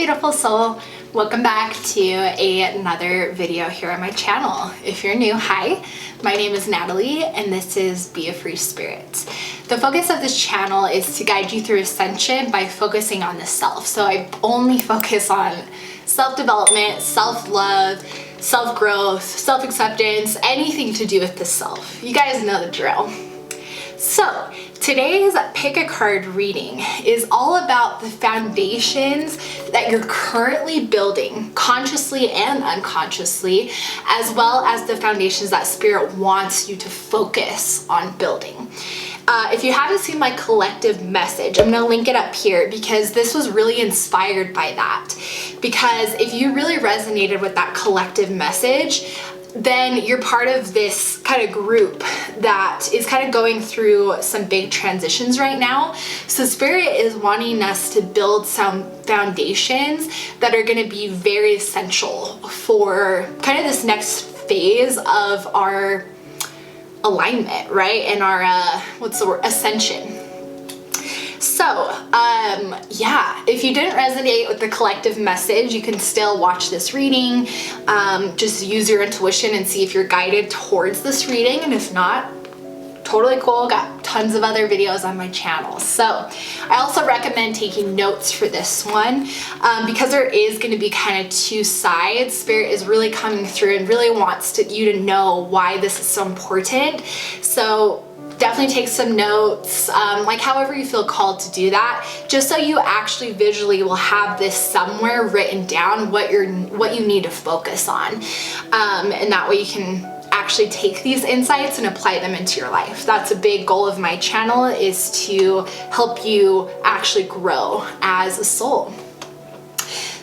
beautiful soul. Welcome back to another video here on my channel. If you're new, hi, my name is Natalie and this is Be a Free Spirit. The focus of this channel is to guide you through ascension by focusing on the self. So I only focus on self-development, self-love, self-growth, self-acceptance, anything to do with the self. You guys know the drill. So today's pick a card reading is all about the foundations that you're currently building consciously and unconsciously, as well as the foundations that Spirit wants you to focus on building. If you haven't seen my collective message, I'm going to link it up here because this was really inspired by that. Because if you really resonated with that collective message, then you're part of this kind of group that is kind of going through some big transitions right now. So Spirit is wanting us to build some foundations that are going to be very essential for kind of this next phase of our alignment, right? And our, ascension. So, yeah, if you didn't resonate with the collective message, you can still watch this reading. Just use your intuition and see if you're guided towards this reading. And if not, totally cool. Got tons of other videos on my channel. So I also recommend taking notes for this one because there is going to be kind of two sides. Spirit is really coming through and really wants you to know why this is so important. So definitely take some notes, like however you feel called to do that, just so you actually visually will have this somewhere written down what you need to focus on, and that way you can actually take these insights and apply them into your life. That's a big goal of my channel, is to help you actually grow as a soul.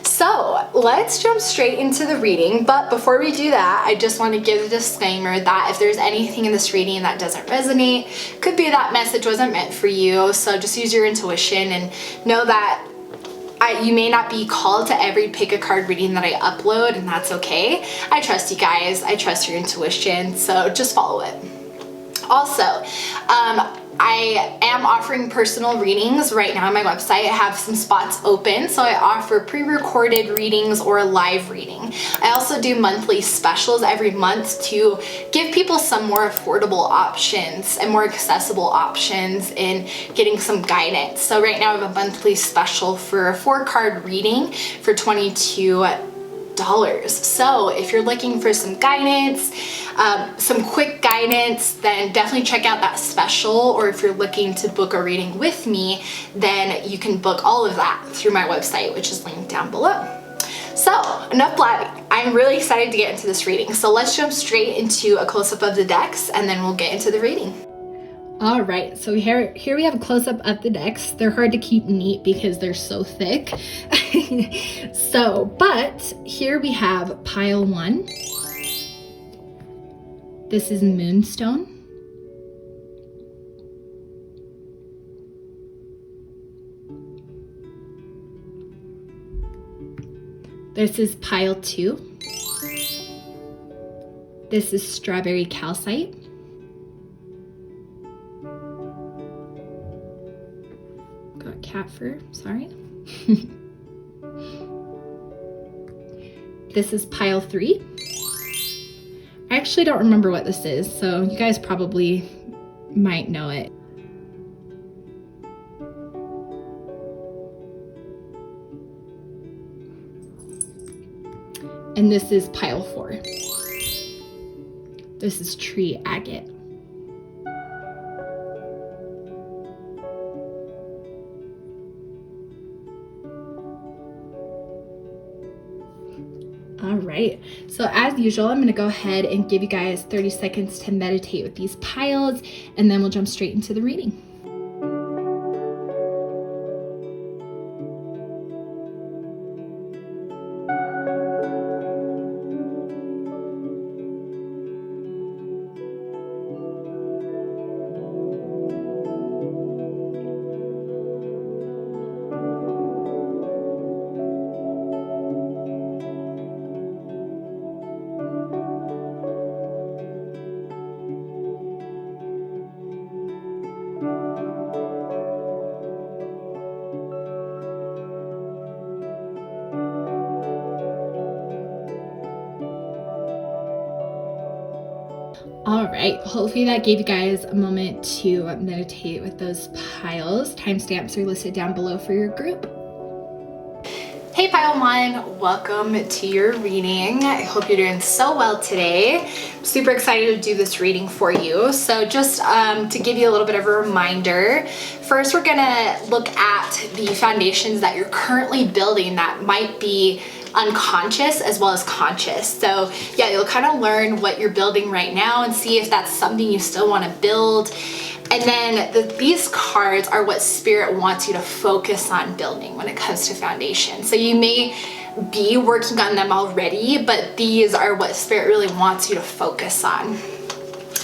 So let's jump straight into the reading, but before we do that, I just want to give a disclaimer that if there's anything in this reading that doesn't resonate, could be that message wasn't meant for you, so just use your intuition and know that you may not be called to every pick a card reading that I upload, and that's okay. I trust you guys, I trust your intuition, so just follow it. Also, I am offering personal readings right now on my website. I have some spots open, so I offer pre-recorded readings or a live reading. I also do monthly specials every month to give people some more affordable options and more accessible options in getting some guidance. So right now I have a monthly special for a 4-card reading for $22. So if you're looking for some guidance, some quick guidance, then definitely check out that special. Or if you're looking to book a reading with me, then you can book all of that through my website, which is linked down below. So enough blabbing. I'm really excited to get into this reading. So let's jump straight into a close-up of the decks and then we'll get into the reading. All right, so here we have a close-up of the decks. They're hard to keep neat because they're so thick. But here we have pile 1. This is Moonstone. This is pile 2. This is Strawberry Calcite. Got cat fur, sorry. This is pile 3. I actually don't remember what this is, so you guys probably might know it. And this is pile 4. This is Tree Agate. All right, so as usual, I'm going to go ahead and give you guys 30 seconds to meditate with these piles, and then we'll jump straight into the reading. All right, hopefully that gave you guys a moment to meditate with those piles. Timestamps are listed down below for your group. Hey Pile One, welcome to your reading. I hope you're doing so well today. I'm super excited to do this reading for you. So just to give you a little bit of a reminder, first we're gonna look at the foundations that you're currently building that might be unconscious as well as conscious. So yeah, you'll kind of learn what you're building right now and see if that's something you still want to build. And then these cards are what Spirit wants you to focus on building when it comes to foundation. So you may be working on them already, but these are what Spirit really wants you to focus on.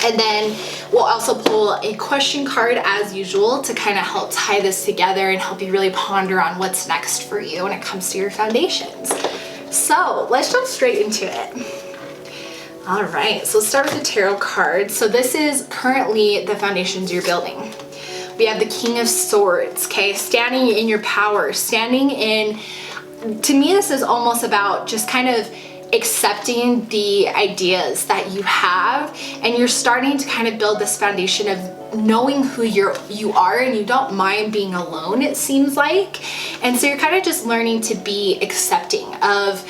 And then we'll also pull a question card as usual to kind of help tie this together and help you really ponder on what's next for you when it comes to your foundations. So let's jump straight into it. All right, so let's start with the tarot card. So this is currently the foundations you're building. We have the King of Swords, okay? Standing in your power, standing in, to me this is almost about just kind of accepting the ideas that you have, and you're starting to kind of build this foundation of knowing who you are, and you don't mind being alone, it seems like. And so you're kind of just learning to be accepting of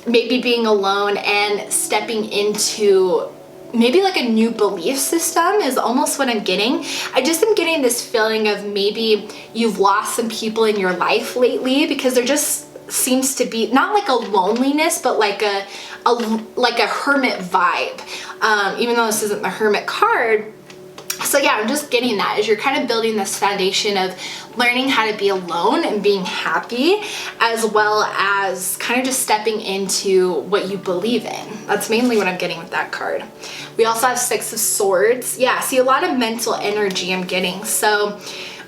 maybe being alone and stepping into maybe like a new belief system is almost what I'm getting. I just am getting this feeling of maybe you've lost some people in your life lately, because there just seems to be not like a loneliness, but like a hermit vibe, even though this isn't the Hermit card. So yeah, I'm just getting that as you're kind of building this foundation of learning how to be alone and being happy, as well as kind of just stepping into what you believe in. That's mainly what I'm getting with that card. We also have Six of Swords. Yeah, see, a lot of mental energy I'm getting. So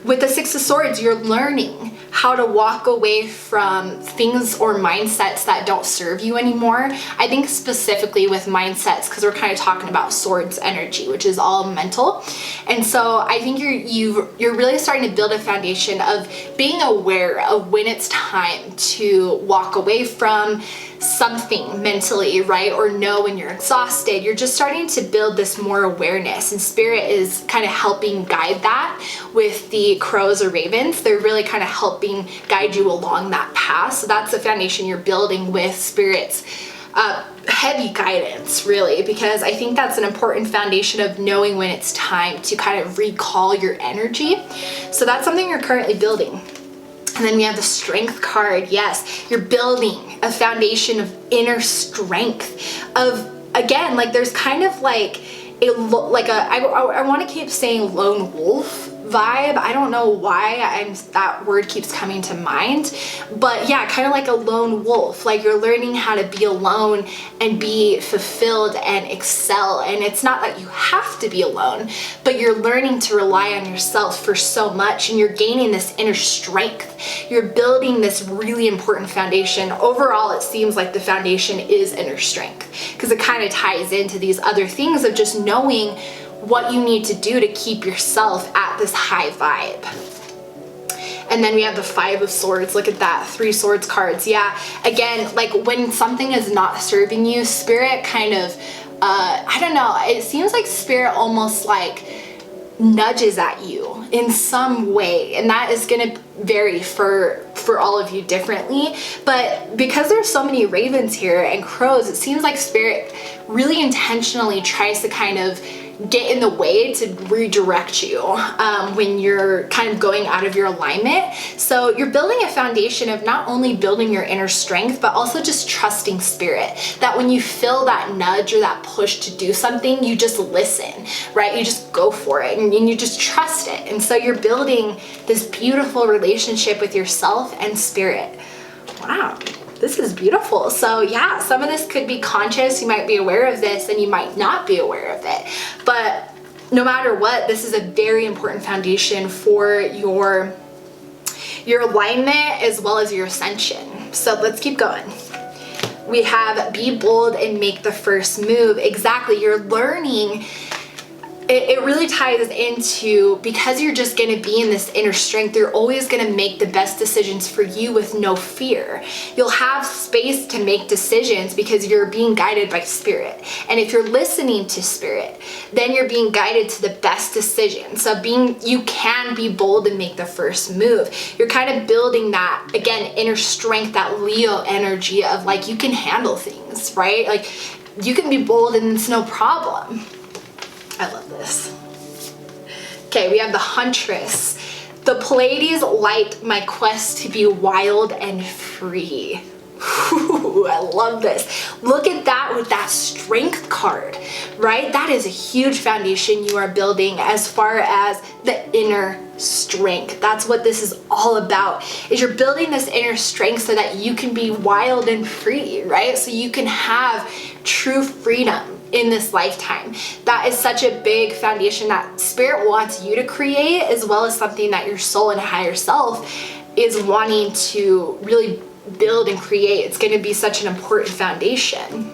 with the Six of Swords, you're learning how to walk away from things or mindsets that don't serve you anymore. I think specifically with mindsets, because we're kind of talking about swords energy, which is all mental. And so I think you're really starting to build a foundation of being aware of when it's time to walk away from something mentally, right? Or know when you're exhausted. You're just starting to build this more awareness, and Spirit is kind of helping guide that with the crows or ravens. They're really kind of helping guide you along that path. So that's the foundation you're building with Spirit's heavy guidance, really, because I think that's an important foundation of knowing when it's time to kind of recall your energy. So that's something you're currently building. And then we have the Strength card. Yes, you're building a foundation of inner strength, of, again, like there's kind of like I want to keep saying lone wolf vibe. I don't know why that word keeps coming to mind, but yeah, kind of like a lone wolf. Like you're learning how to be alone and be fulfilled and excel. And it's not that you have to be alone, but you're learning to rely on yourself for so much, and you're gaining this inner strength. You're building this really important foundation. Overall, it seems like the foundation is inner strength, because it kind of ties into these other things of just knowing what you need to do to keep yourself at this high vibe. And then we have the Five of Swords. Look at that, 3 swords cards. Yeah, again, like when something is not serving you, Spirit kind of, I don't know, it seems like Spirit almost like nudges at you in some way, and that is going to vary for all of you differently. But because there's so many ravens here and crows, it seems like Spirit really intentionally tries to kind of get in the way to redirect you when you're kind of going out of your alignment. So you're building a foundation of not only building your inner strength, but also just trusting Spirit, that when you feel that nudge or that push to do something, you just listen, right? You just go for it, and you just trust it. And so you're building this beautiful relationship with yourself and Spirit. Wow. This is beautiful. So yeah, some of this could be conscious. You might be aware of this and you might not be aware of it. But no matter what, this is a very important foundation for your alignment as well as your ascension. So let's keep going. We have be bold and make the first move. Exactly. You're learning it really ties into, because you're just going to be in this inner strength, you're always going to make the best decisions for you with no fear. You'll have space to make decisions because you're being guided by spirit. And if you're listening to spirit, then you're being guided to the best decision. So you can be bold and make the first move. You're kind of building that, again, inner strength, that Leo energy of like, you can handle things, right? Like you can be bold and it's no problem. I love this. Okay, we have the Huntress. The Pleiades light my quest to be wild and free. Ooh, I love this. Look at that with that strength card, right? That is a huge foundation you are building as far as the inner strength. That's what this is all about, is you're building this inner strength so that you can be wild and free, right? So you can have true freedom in this lifetime. That is such a big foundation that spirit wants you to create, as well as something that your soul and higher self is wanting to really build and create. It's going to be such an important foundation.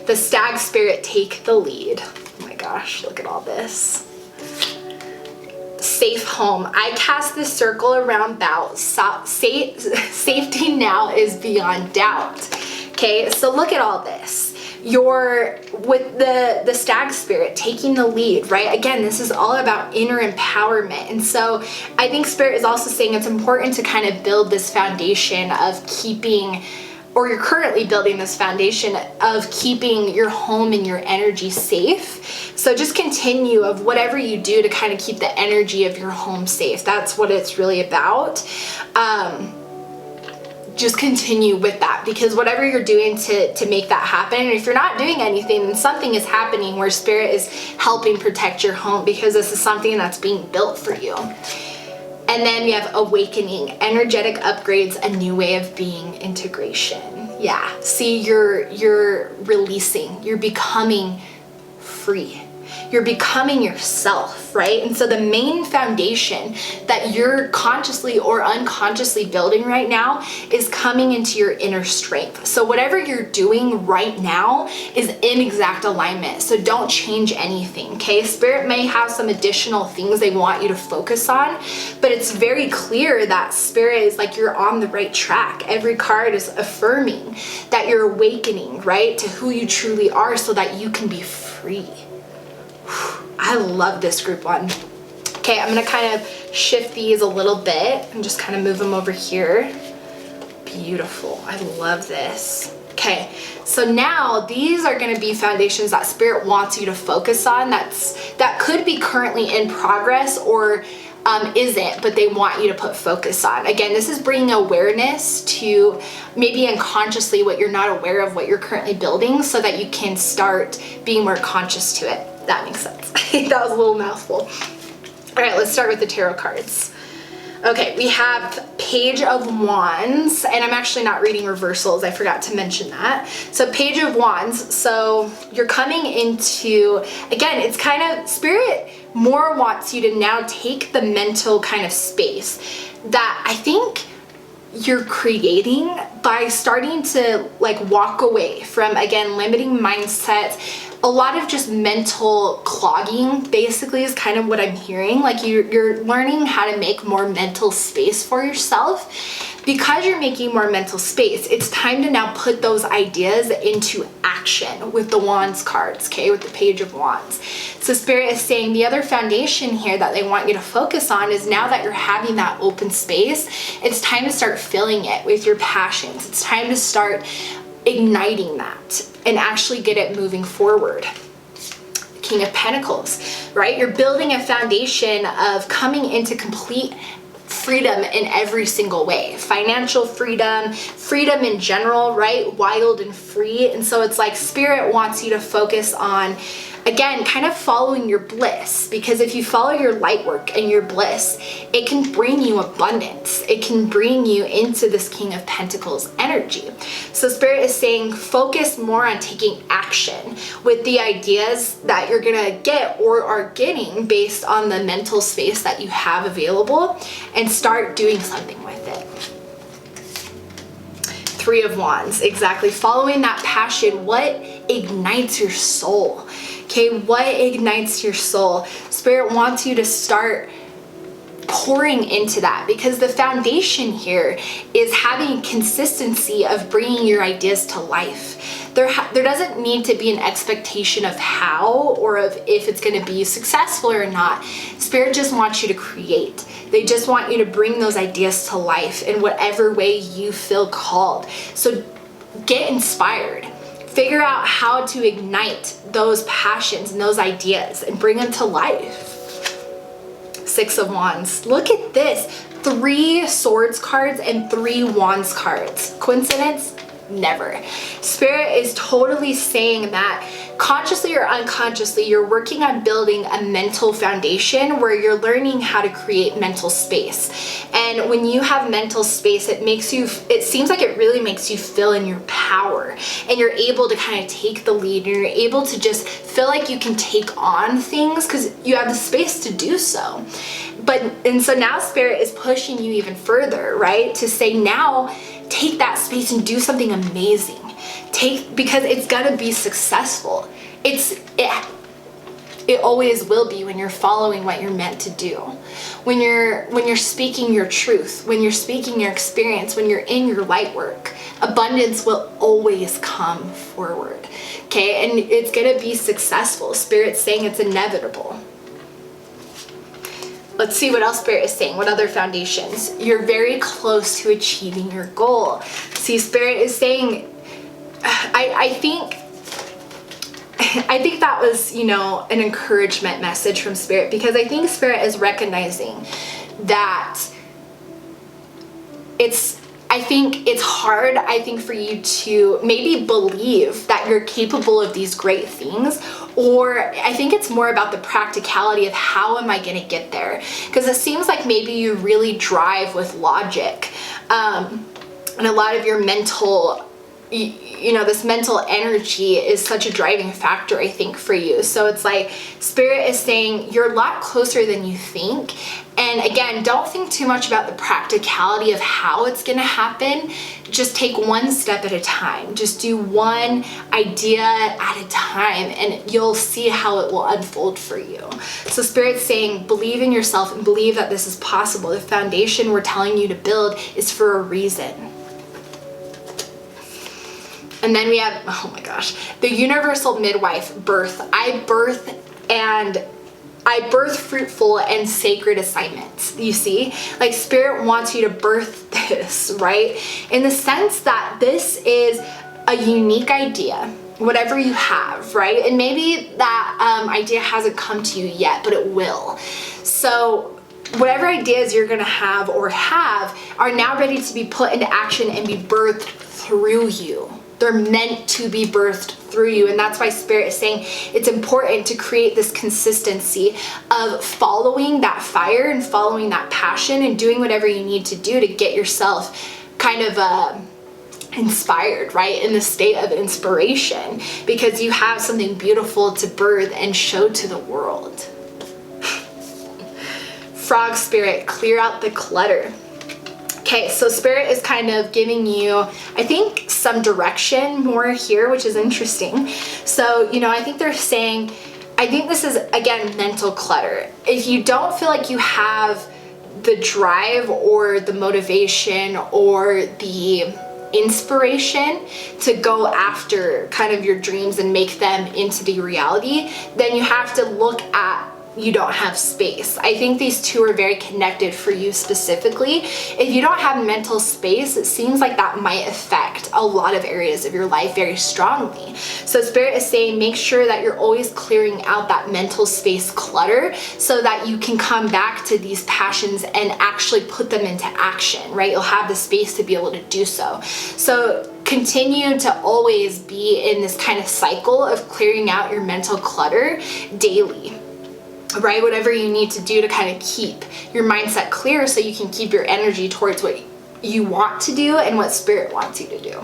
The Stag Spirit, take the lead. Oh my gosh, look at all this. Safe home. I cast this circle around doubt. Safety now is beyond doubt. Okay, so look at all this. You're with the Stag Spirit taking the lead, right? Again, this is all about inner empowerment. And so I think spirit is also saying it's important to kind of build this foundation of keeping, or you're currently building this foundation of keeping your home and your energy safe. So just continue of whatever you do to kind of keep the energy of your home safe. That's what it's really about. Just continue with that, because whatever you're doing to make that happen, and if you're not doing anything, then something is happening where spirit is helping protect your home, because this is something that's being built for you. And then we have awakening, energetic upgrades, a new way of being, integration. Yeah, see, you're releasing, you're becoming free. You're becoming yourself, right? And so the main foundation that you're consciously or unconsciously building right now is coming into your inner strength. So whatever you're doing right now is in exact alignment. So don't change anything, okay? Spirit may have some additional things they want you to focus on, but it's very clear that spirit is like, you're on the right track. Every card is affirming that you're awakening, right, to who you truly are so that you can be free. I love this group one. Okay, I'm gonna kind of shift these a little bit and just kind of move them over here. Beautiful, I love this. Okay, so now these are gonna be foundations that spirit wants you to focus on that could be currently in progress or isn't, but they want you to put focus on. Again, this is bringing awareness to maybe unconsciously what you're not aware of, what you're currently building, so that you can start being more conscious to it. That makes sense. That was a little mouthful. All right, let's start with the tarot cards. Okay, we have Page of Wands, and I'm actually not reading reversals. I forgot to mention that. So Page of Wands, so you're coming into, again, it's kind of, spirit more wants you to now take the mental kind of space that I think you're creating by starting to like walk away from, again, limiting mindsets. A lot of just mental clogging basically is kind of what I'm hearing. Like you're learning how to make more mental space for yourself. Because you're making more mental space, it's time to now put those ideas into action with the Wands cards, okay, with the Page of Wands. So Spirit is saying the other foundation here that they want you to focus on is, now that you're having that open space, it's time to start filling it with your passions. It's time to start igniting that and actually get it moving forward. King of Pentacles, right? You're building a foundation of coming into complete freedom in every single way. Financial freedom, freedom in general, right? Wild and free. And so it's like spirit wants you to focus on, again, kind of following your bliss, because if you follow your light work and your bliss, it can bring you abundance. It can bring you into this King of Pentacles energy. So Spirit is saying focus more on taking action with the ideas that you're gonna get or are getting based on the mental space that you have available, and start doing something with it. Three of Wands, exactly. Following that passion, what ignites your soul? Okay, what ignites your soul? Spirit wants you to start pouring into that, because the foundation here is having consistency of bringing your ideas to life. There doesn't need to be an expectation of how or of if it's going to be successful or not. Spirit just wants you to create. They just want you to bring those ideas to life in whatever way you feel called. So get inspired. Figure out how to ignite those passions and those ideas and bring them to life. Six of Wands. Look at this. 3 Swords cards and 3 Wands cards. Coincidence? Never. Spirit is totally saying that consciously or unconsciously, you're working on building a mental foundation where you're learning how to create mental space. And when you have mental space, it seems like it really makes you feel in your power, and you're able to kind of take the lead, and you're able to just feel like you can take on things because you have the space to do so. And so now Spirit is pushing you even further, right? To say now, take that space and do something amazing. Because it's gonna be successful. It always will be when you're following what you're meant to do. When you're speaking your truth, when you're speaking your experience, when you're in your light work, abundance will always come forward. Okay, and it's gonna be successful. Spirit's saying it's inevitable. Let's see what else Spirit is saying. What other foundations? You're very close to achieving your goal. See, Spirit is saying, I think that was, an encouragement message from Spirit, because I think Spirit is recognizing that it's hard, for you to maybe believe that you're capable of these great things, or I think it's more about the practicality of how am I going to get there? Because it seems like maybe you really drive with logic, and a lot of your mental, this mental energy is such a driving factor, I think, for you. So it's like Spirit is saying you're a lot closer than you think. And again, don't think too much about the practicality of how it's going to happen. Just take one step at a time. Just do one idea at a time, and you'll see how it will unfold for you. So Spirit's saying, believe in yourself and believe that this is possible. The foundation we're telling you to build is for a reason. And then we have, oh my gosh, the universal midwife birth. I birth fruitful and sacred assignments. You see, like Spirit wants you to birth this, right? In the sense that this is a unique idea, whatever you have, right? And maybe that idea hasn't come to you yet, but it will. So whatever ideas you're gonna have or have are now ready to be put into action and be birthed through you. They're meant to be birthed through you. And that's why Spirit is saying it's important to create this consistency of following that fire and following that passion and doing whatever you need to do to get yourself kind of inspired, right? In the state of inspiration, because you have something beautiful to birth and show to the world. Frog Spirit, clear out the clutter. Okay, so Spirit is kind of giving you, I think, some direction more here, which is interesting. So, I think they're saying, I think this is, again, mental clutter. If you don't feel like you have the drive or the motivation or the inspiration to go after kind of your dreams and make them into the reality, then you have to look at you don't have space. I think these two are very connected for you specifically. If you don't have mental space, it seems like that might affect a lot of areas of your life very strongly. So Spirit is saying make sure that you're always clearing out that mental space clutter so that you can come back to these passions and actually put them into action, right? You'll have the space to be able to do so. So continue to always be in this kind of cycle of clearing out your mental clutter daily. Right? Whatever you need to do to kind of keep your mindset clear so you can keep your energy towards what you want to do and what Spirit wants you to do.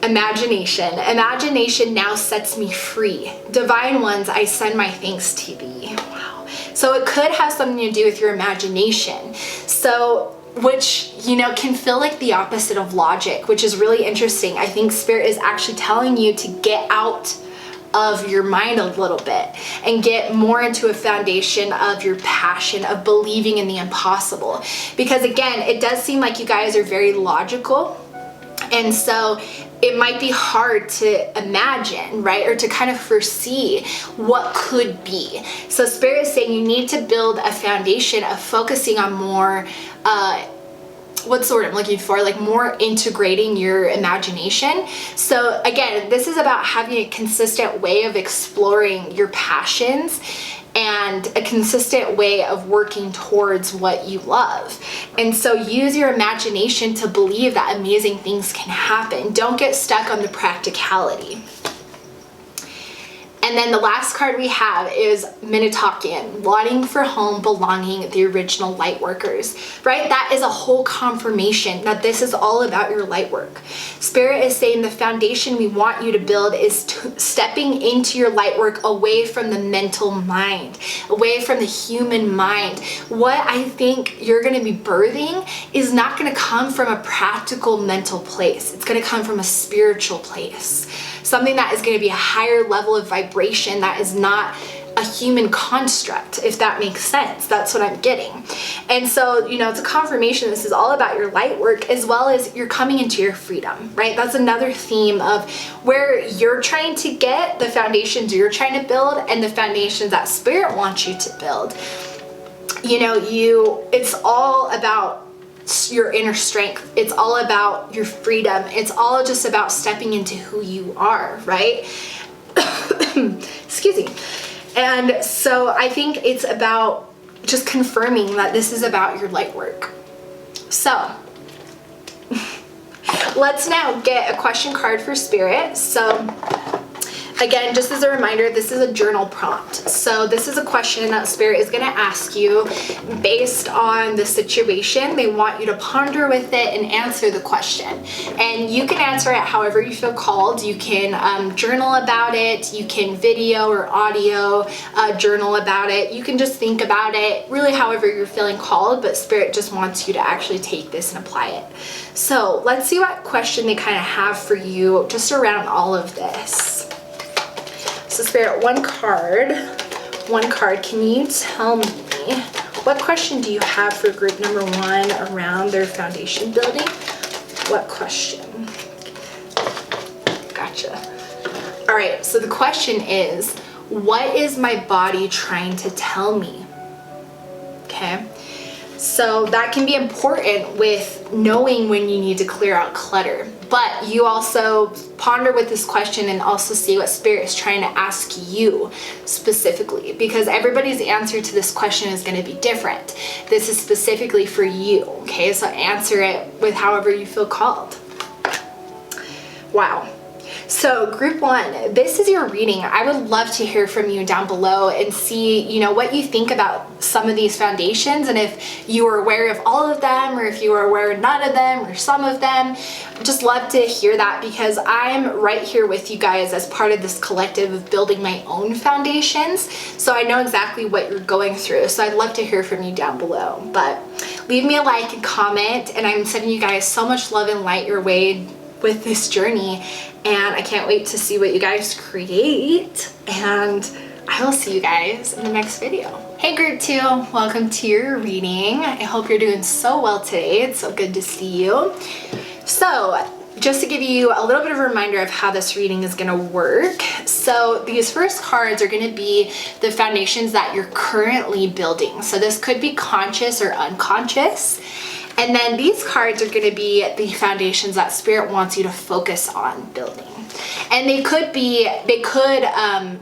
Imagination. Imagination now sets me free. Divine ones, I send my thanks to thee. Wow. So it could have something to do with your imagination. So which, you know, can feel like the opposite of logic, which is really interesting. I think Spirit is actually telling you to get out of your mind a little bit and get more into a foundation of your passion, of believing in the impossible. Because again, it does seem like you guys are very logical, and so it might be hard to imagine, right? Or to kind of foresee what could be. So Spirit is saying you need to build a foundation of focusing on more, what's the word I'm looking for? Like more integrating your imagination. So again, this is about having a consistent way of exploring your passions and a consistent way of working towards what you love. And so use your imagination to believe that amazing things can happen. Don't get stuck on the practicality. And then the last card we have is Minnetonkan, wanting for home, belonging, the original light workers, right? That is a whole confirmation that this is all about your light work. Spirit is saying the foundation we want you to build is stepping into your light work away from the mental mind, away from the human mind. What I think you're going to be birthing is not going to come from a practical mental place. It's going to come from a spiritual place. Something that is going to be a higher level of vibration that is not a human construct, if that makes sense. That's what I'm getting. And so, you know, it's a confirmation this is all about your light work, as well as you're coming into your freedom, right? That's another theme of where you're trying to get the foundations you're trying to build and the foundations that Spirit wants you to build. You know, it's all about your inner strength. It's all about your freedom. It's all just about stepping into who you are, right? Excuse me. And so I think it's about just confirming that this is about your light work. So let's now get a question card for Spirit. So again, just as a reminder, this is a journal prompt. So this is a question that Spirit is going to ask you based on the situation. They want you to ponder with it and answer the question. And you can answer it however you feel called. You can journal about it. You can video or audio journal about it. You can just think about it really however you're feeling called, but Spirit just wants you to actually take this and apply it. So let's see what question they kind of have for you just around all of this. So Spirit, one card, can you tell me what question do you have for group number 1 around their foundation building? What question? Gotcha. All right, so the question is, what is my body trying to tell me? Okay. So that can be important with knowing when you need to clear out clutter. But you also ponder with this question and also see what Spirit is trying to ask you specifically, because everybody's answer to this question is going to be different. This is specifically for you, okay? So answer it with however you feel called. Wow. So group 1, this is your reading. I would love to hear from you down below and see, you know, what you think about some of these foundations, and if you are aware of all of them, or if you are aware of none of them or some of them. Just love to hear that, because I'm right here with you guys as part of this collective of building my own foundations. So I know exactly what you're going through. So I'd love to hear from you down below. But leave me a like and comment, and I'm sending you guys so much love and light your way with this journey, and I can't wait to see what you guys create, and I will see you guys in the next video. Hey group 2, welcome to your reading. I hope you're doing so well today. It's so good to see you. So just to give you a little bit of a reminder of how this reading is going to work. So these first cards are going to be the foundations that you're currently building. So this could be conscious or unconscious. And then these cards are going to be the foundations that Spirit wants you to focus on building. And they could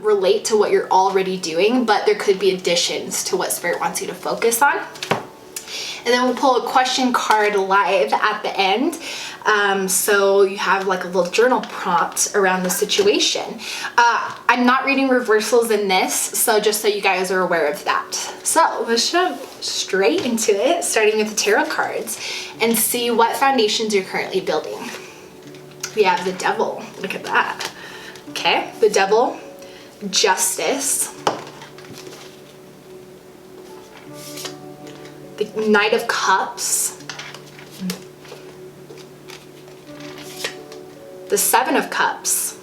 relate to what you're already doing, but there could be additions to what Spirit wants you to focus on. And then we'll pull a question card live at the end. So you have like a little journal prompt around the situation. I'm not reading reversals in this, so just so you guys are aware of that. So let's jump straight into it, starting with the tarot cards, and see what foundations you're currently building. We have the Devil. Look at that. Okay, the Devil, Justice, the Knight of Cups, the Seven of Cups,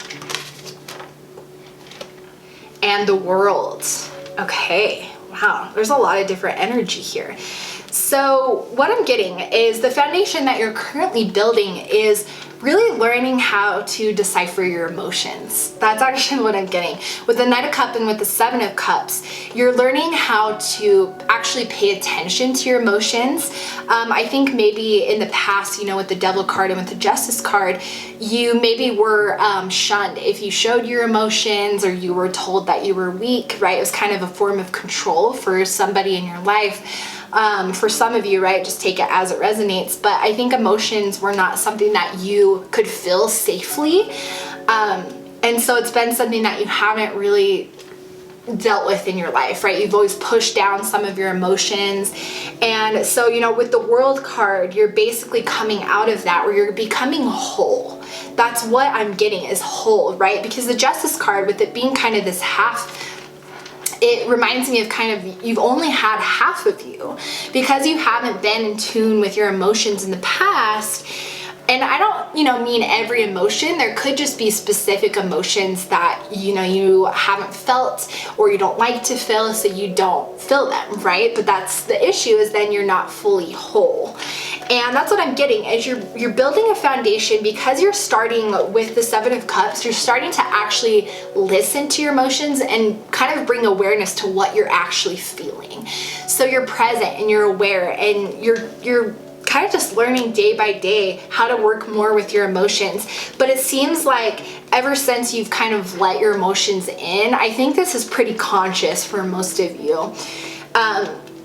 and the World. Okay, wow, there's a lot of different energy here. So what I'm getting is the foundation that you're currently building is really learning how to decipher your emotions. That's actually what I'm getting. With the Knight of Cups and with the Seven of Cups, you're learning how to actually pay attention to your emotions. I think maybe in the past, with the Devil card and with the Justice card, you maybe were shunned if you showed your emotions, or you were told that you were weak, right? It was kind of a form of control for somebody in your life. For some of you, right, just take it as it resonates, but I think emotions were not something that you could feel safely, and so it's been something that you haven't really dealt with in your life, right? You've always pushed down some of your emotions, and so with the World card, you're basically coming out of that, where you're becoming whole. That's what I'm getting, is whole, right? Because the Justice card, with it being kind of this half, it reminds me of kind of, you've only had half of you because you haven't been in tune with your emotions in the past. And I don't, mean every emotion. There could just be specific emotions that, you haven't felt, or you don't like to feel, so you don't feel them, right? But that's the issue, is then you're not fully whole. And that's what I'm getting, is you're building a foundation because you're starting with the Seven of Cups. You're starting to actually listen to your emotions and kind of bring awareness to what you're actually feeling. So you're present and you're aware, and you're kind of just learning day by day how to work more with your emotions. But it seems like ever since you've kind of let your emotions in, I think this is pretty conscious for most of you,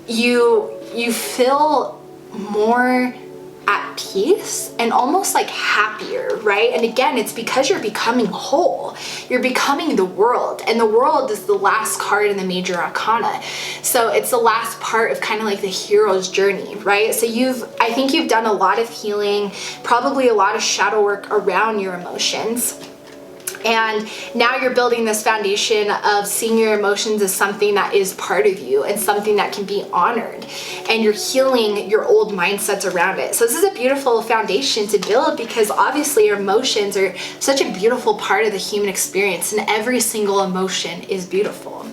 you feel more at peace and almost like happier, right? And again, it's because you're becoming whole. You're becoming the World, and the World is the last card in the major arcana. So it's the last part of kind of like the hero's journey, right? So I think you've done a lot of healing, probably a lot of shadow work around your emotions. And now you're building this foundation of seeing your emotions as something that is part of you and something that can be honored. And you're healing your old mindsets around it. So this is a beautiful foundation to build, because obviously your emotions are such a beautiful part of the human experience, and every single emotion is beautiful.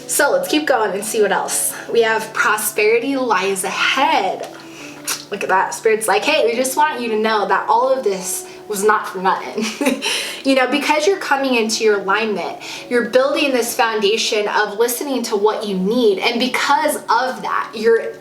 So let's keep going and see what else. We have prosperity lies ahead. Look at that. Spirit's like, hey, we just want you to know that all of this was not for nothing. Because you're coming into your alignment, you're building this foundation of listening to what you need. And because of that,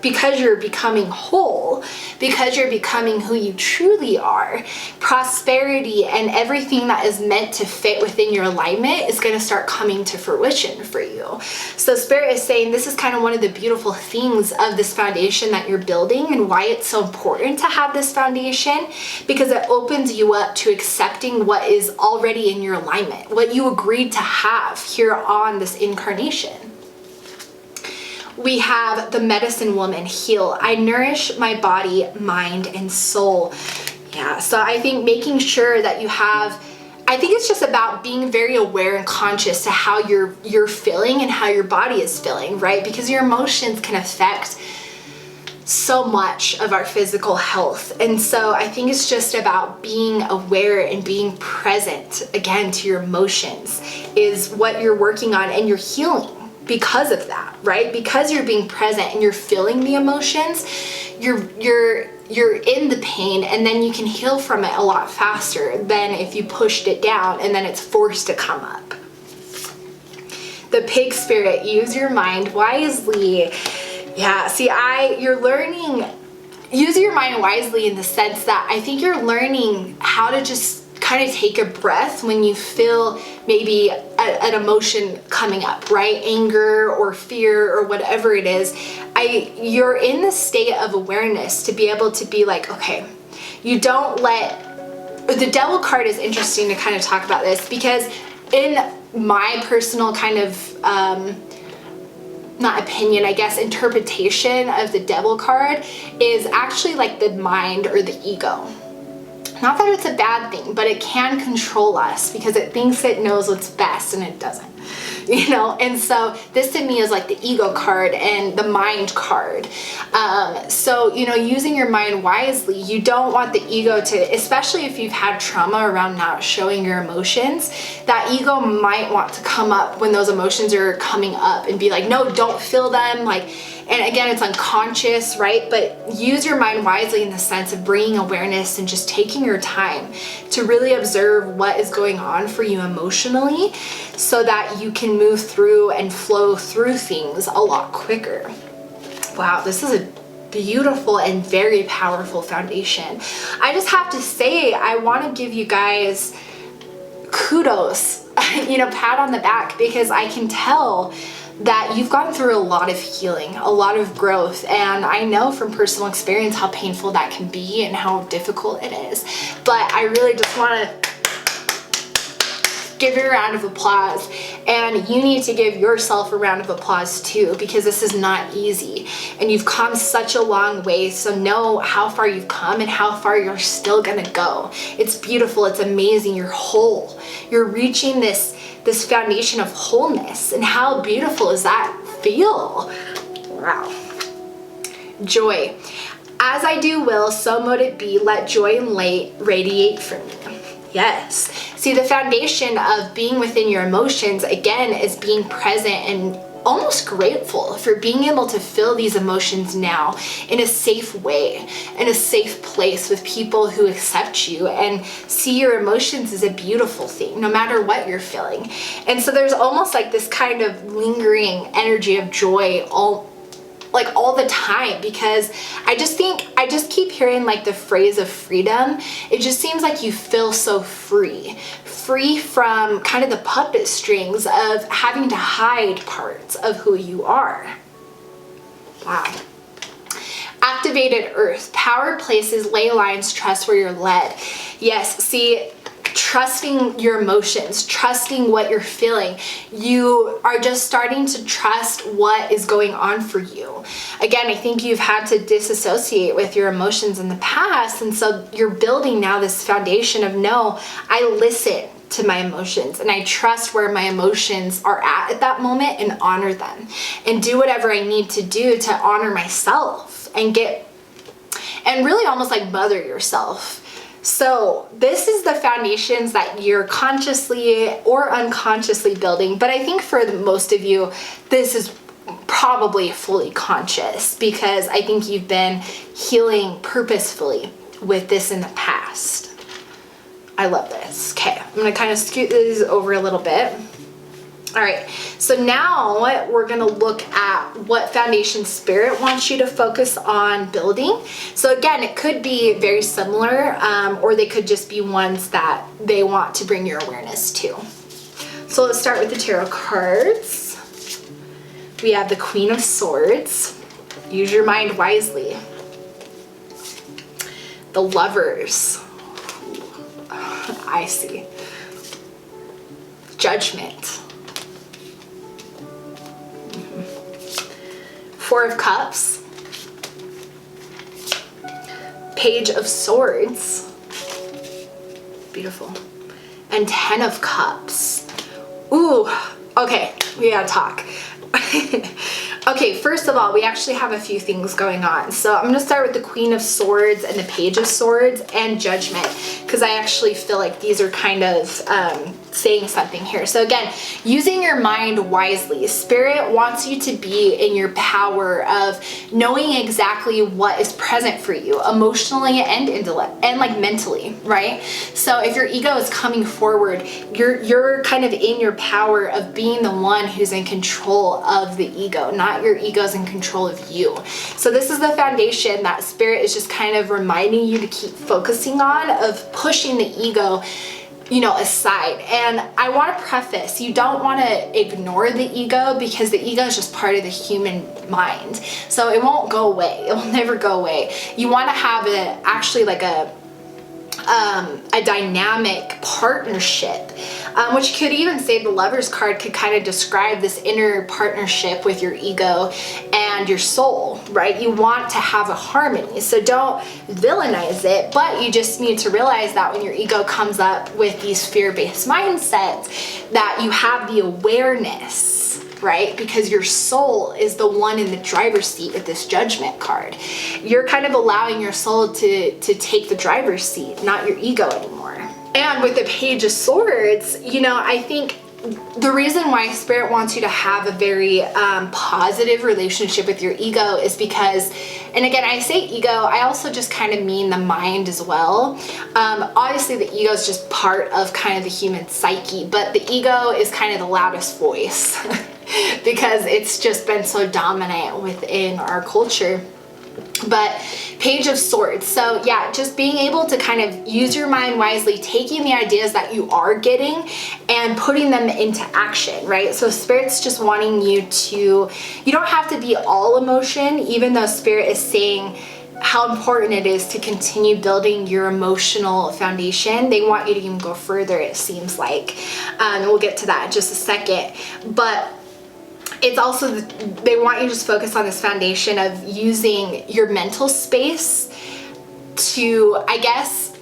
because you're becoming whole, because you're becoming who you truly are, prosperity and everything that is meant to fit within your alignment is going to start coming to fruition for you. So Spirit is saying this is kind of one of the beautiful things of this foundation that you're building, and why it's so important to have this foundation, because it opens you up to accepting what is already in your alignment, what you agreed to have here on this incarnation. We have the Medicine Woman, heal. I nourish my body, mind, and soul. Yeah, so I think making sure that I think it's just about being very aware and conscious to how you're feeling and how your body is feeling, right? Because your emotions can affect so much of our physical health. And so I think it's just about being aware and being present, again, to your emotions is what you're working on, and you're healing because of that, right? Because you're being present and you're feeling the emotions, you're in the pain, and then you can heal from it a lot faster than if you pushed it down and then it's forced to come up. The Pig Spirit, use your mind wisely. Yeah, see, you're learning, use your mind wisely in the sense that I think you're learning how to just kind of take a breath when you feel maybe an emotion coming up, right? Anger or fear or whatever it is. You're in the state of awareness to be able to be like, okay, you don't the Devil card is interesting to kind of talk about this, because in my personal kind of, not opinion, I guess, interpretation of the Devil card is actually like the mind or the ego. Not that it's a bad thing, but it can control us because it thinks it knows what's best and it doesn't. You know, and so this to me is like the ego card and the mind card. So, you know, using your mind wisely, you don't want the ego to, especially if you've had trauma around not showing your emotions, that ego might want to come up when those emotions are coming up and be like, no, don't feel them. Like, and again, it's unconscious, right? But use your mind wisely in the sense of bringing awareness and just taking your time to really observe what is going on for you emotionally so that you can move through and flow through things a lot quicker. Wow, this is a beautiful and very powerful foundation. I just have to say, I want to give you guys kudos, you know, pat on the back, because I can tell that you've gone through a lot of healing, a lot of growth, and I know from personal experience how painful that can be and how difficult it is. But I really just want to give you a round of applause, and you need to give yourself a round of applause too, because this is not easy and you've come such a long way. So know how far you've come and how far you're still gonna go. It's beautiful, it's amazing, you're whole, you're reaching this foundation of wholeness, and how beautiful does that feel? Wow. Joy. As I do will, so mote it be, let joy and light radiate from me. Yes. See, the foundation of being within your emotions, again, is being present and almost grateful for being able to feel these emotions now in a safe way, in a safe place with people who accept you and see your emotions as a beautiful thing, no matter what you're feeling. And so there's almost like this kind of lingering energy of joy all the time, because I just keep hearing like the phrase of freedom. It just seems like you feel so free from kind of the puppet strings of having to hide parts of who you are. Wow. Activated earth, power places, ley lines, trust where you're led. Yes, see, trusting your emotions, trusting what you're feeling. You are just starting to trust what is going on for you. Again, I think you've had to disassociate with your emotions in the past, and so you're building now this foundation of, no, I listen to my emotions and I trust where my emotions are at that moment and honor them and do whatever I need to do to honor myself and really almost like mother yourself. So this is the foundations that you're consciously or unconsciously building. But I think for most of you, this is probably fully conscious, because I think you've been healing purposefully with this in the past. I love this. Okay, I'm gonna kind of scoot these over a little bit. All right, so now we're gonna look at what foundation spirit wants you to focus on building. So again, it could be very similar, or they could just be ones that they want to bring your awareness to. So let's start with the tarot cards. We have the Queen of Swords. Use your mind wisely. The Lovers. I see. Judgment. Four of Cups, Page of Swords, beautiful, and 10 of Cups. Ooh, okay, we gotta talk. Okay, first of all, we actually have a few things going on. So I'm gonna start with the Queen of Swords and the Page of Swords and Judgment, because I actually feel like these are kind of saying something here. So again, using your mind wisely. Spirit wants you to be in your power of knowing exactly what is present for you emotionally and like mentally, right? So if your ego is coming forward, you're kind of in your power of being the one who's in control of the ego, not your ego's in control of you. So this is the foundation that Spirit is just kind of reminding you to keep focusing on, of pushing the ego, you know, aside. And I want to preface, you don't want to ignore the ego, because the ego is just part of the human mind. So it won't go away. It will never go away. You want to have actually like a dynamic partnership, which you could even say the Lovers card could kind of describe this inner partnership with your ego. And and your soul, right? You want to have a harmony. So don't villainize it, but you just need to realize that when your ego comes up with these fear-based mindsets, that you have the awareness, right? Because your soul is the one in the driver's seat with this judgment card. You're kind of allowing your soul to take the driver's seat, not your ego anymore. And with the Page of Swords, you know, I think the reason why Spirit wants you to have a very positive relationship with your ego is because, and again, I say ego, I also just kind of mean the mind as well. Obviously the ego is just part of kind of the human psyche, but the ego is kind of the loudest voice because it's just been so dominant within our culture. But Page of Swords, so yeah, just being able to kind of use your mind wisely, taking the ideas that you are getting and putting them into action, right? So Spirit's just wanting you to, you don't have to be all emotion, even though Spirit is saying how important it is to continue building your emotional foundation. They want you to even go further, it seems like. And we'll get to that in just a second. But it's also, they want you to just focus on this foundation of using your mental space to, I guess,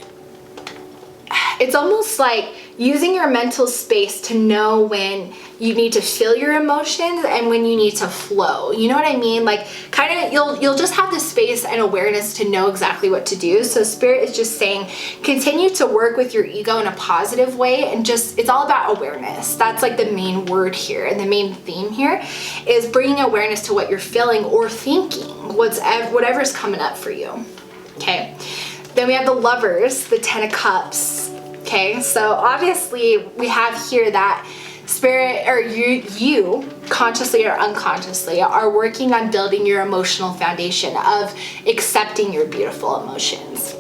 it's almost like using your mental space to know when you need to feel your emotions and when you need to flow. You know what I mean? Like kind of, you'll just have the space and awareness to know exactly what to do. So Spirit is just saying, continue to work with your ego in a positive way, and just, it's all about awareness. That's like the main word here, and the main theme here is bringing awareness to what you're feeling or thinking, whatever's coming up for you. Okay. Then we have the Lovers, the Ten of Cups. Okay, so obviously we have here that Spirit, or you consciously or unconsciously are working on building your emotional foundation of accepting your beautiful emotions.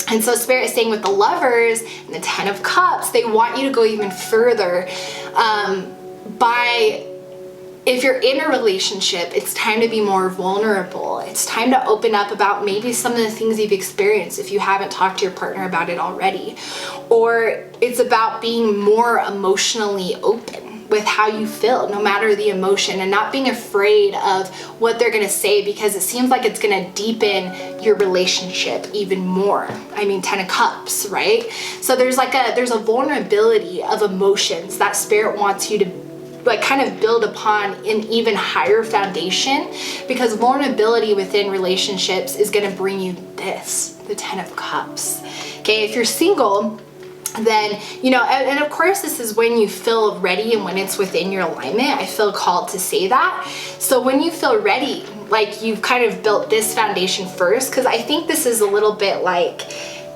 And so Spirit is saying with the Lovers and the Ten of Cups, they want you to go even further by, if you're in a relationship, it's time to be more vulnerable. It's time to open up about maybe some of the things you've experienced if you haven't talked to your partner about it already. Or it's about being more emotionally open with how you feel, no matter the emotion, and not being afraid of what they're gonna say, because it seems like it's gonna deepen your relationship even more. I mean, Ten of Cups, right? So there's a vulnerability of emotions that Spirit wants you to like kind of build upon an even higher foundation, because vulnerability within relationships is going to bring you this, the Ten of Cups. Okay, if you're single, then, you know, and of course this is when you feel ready and when it's within your alignment. I feel called to say that. So when you feel ready, like you've kind of built this foundation first, because I think this is a little bit like,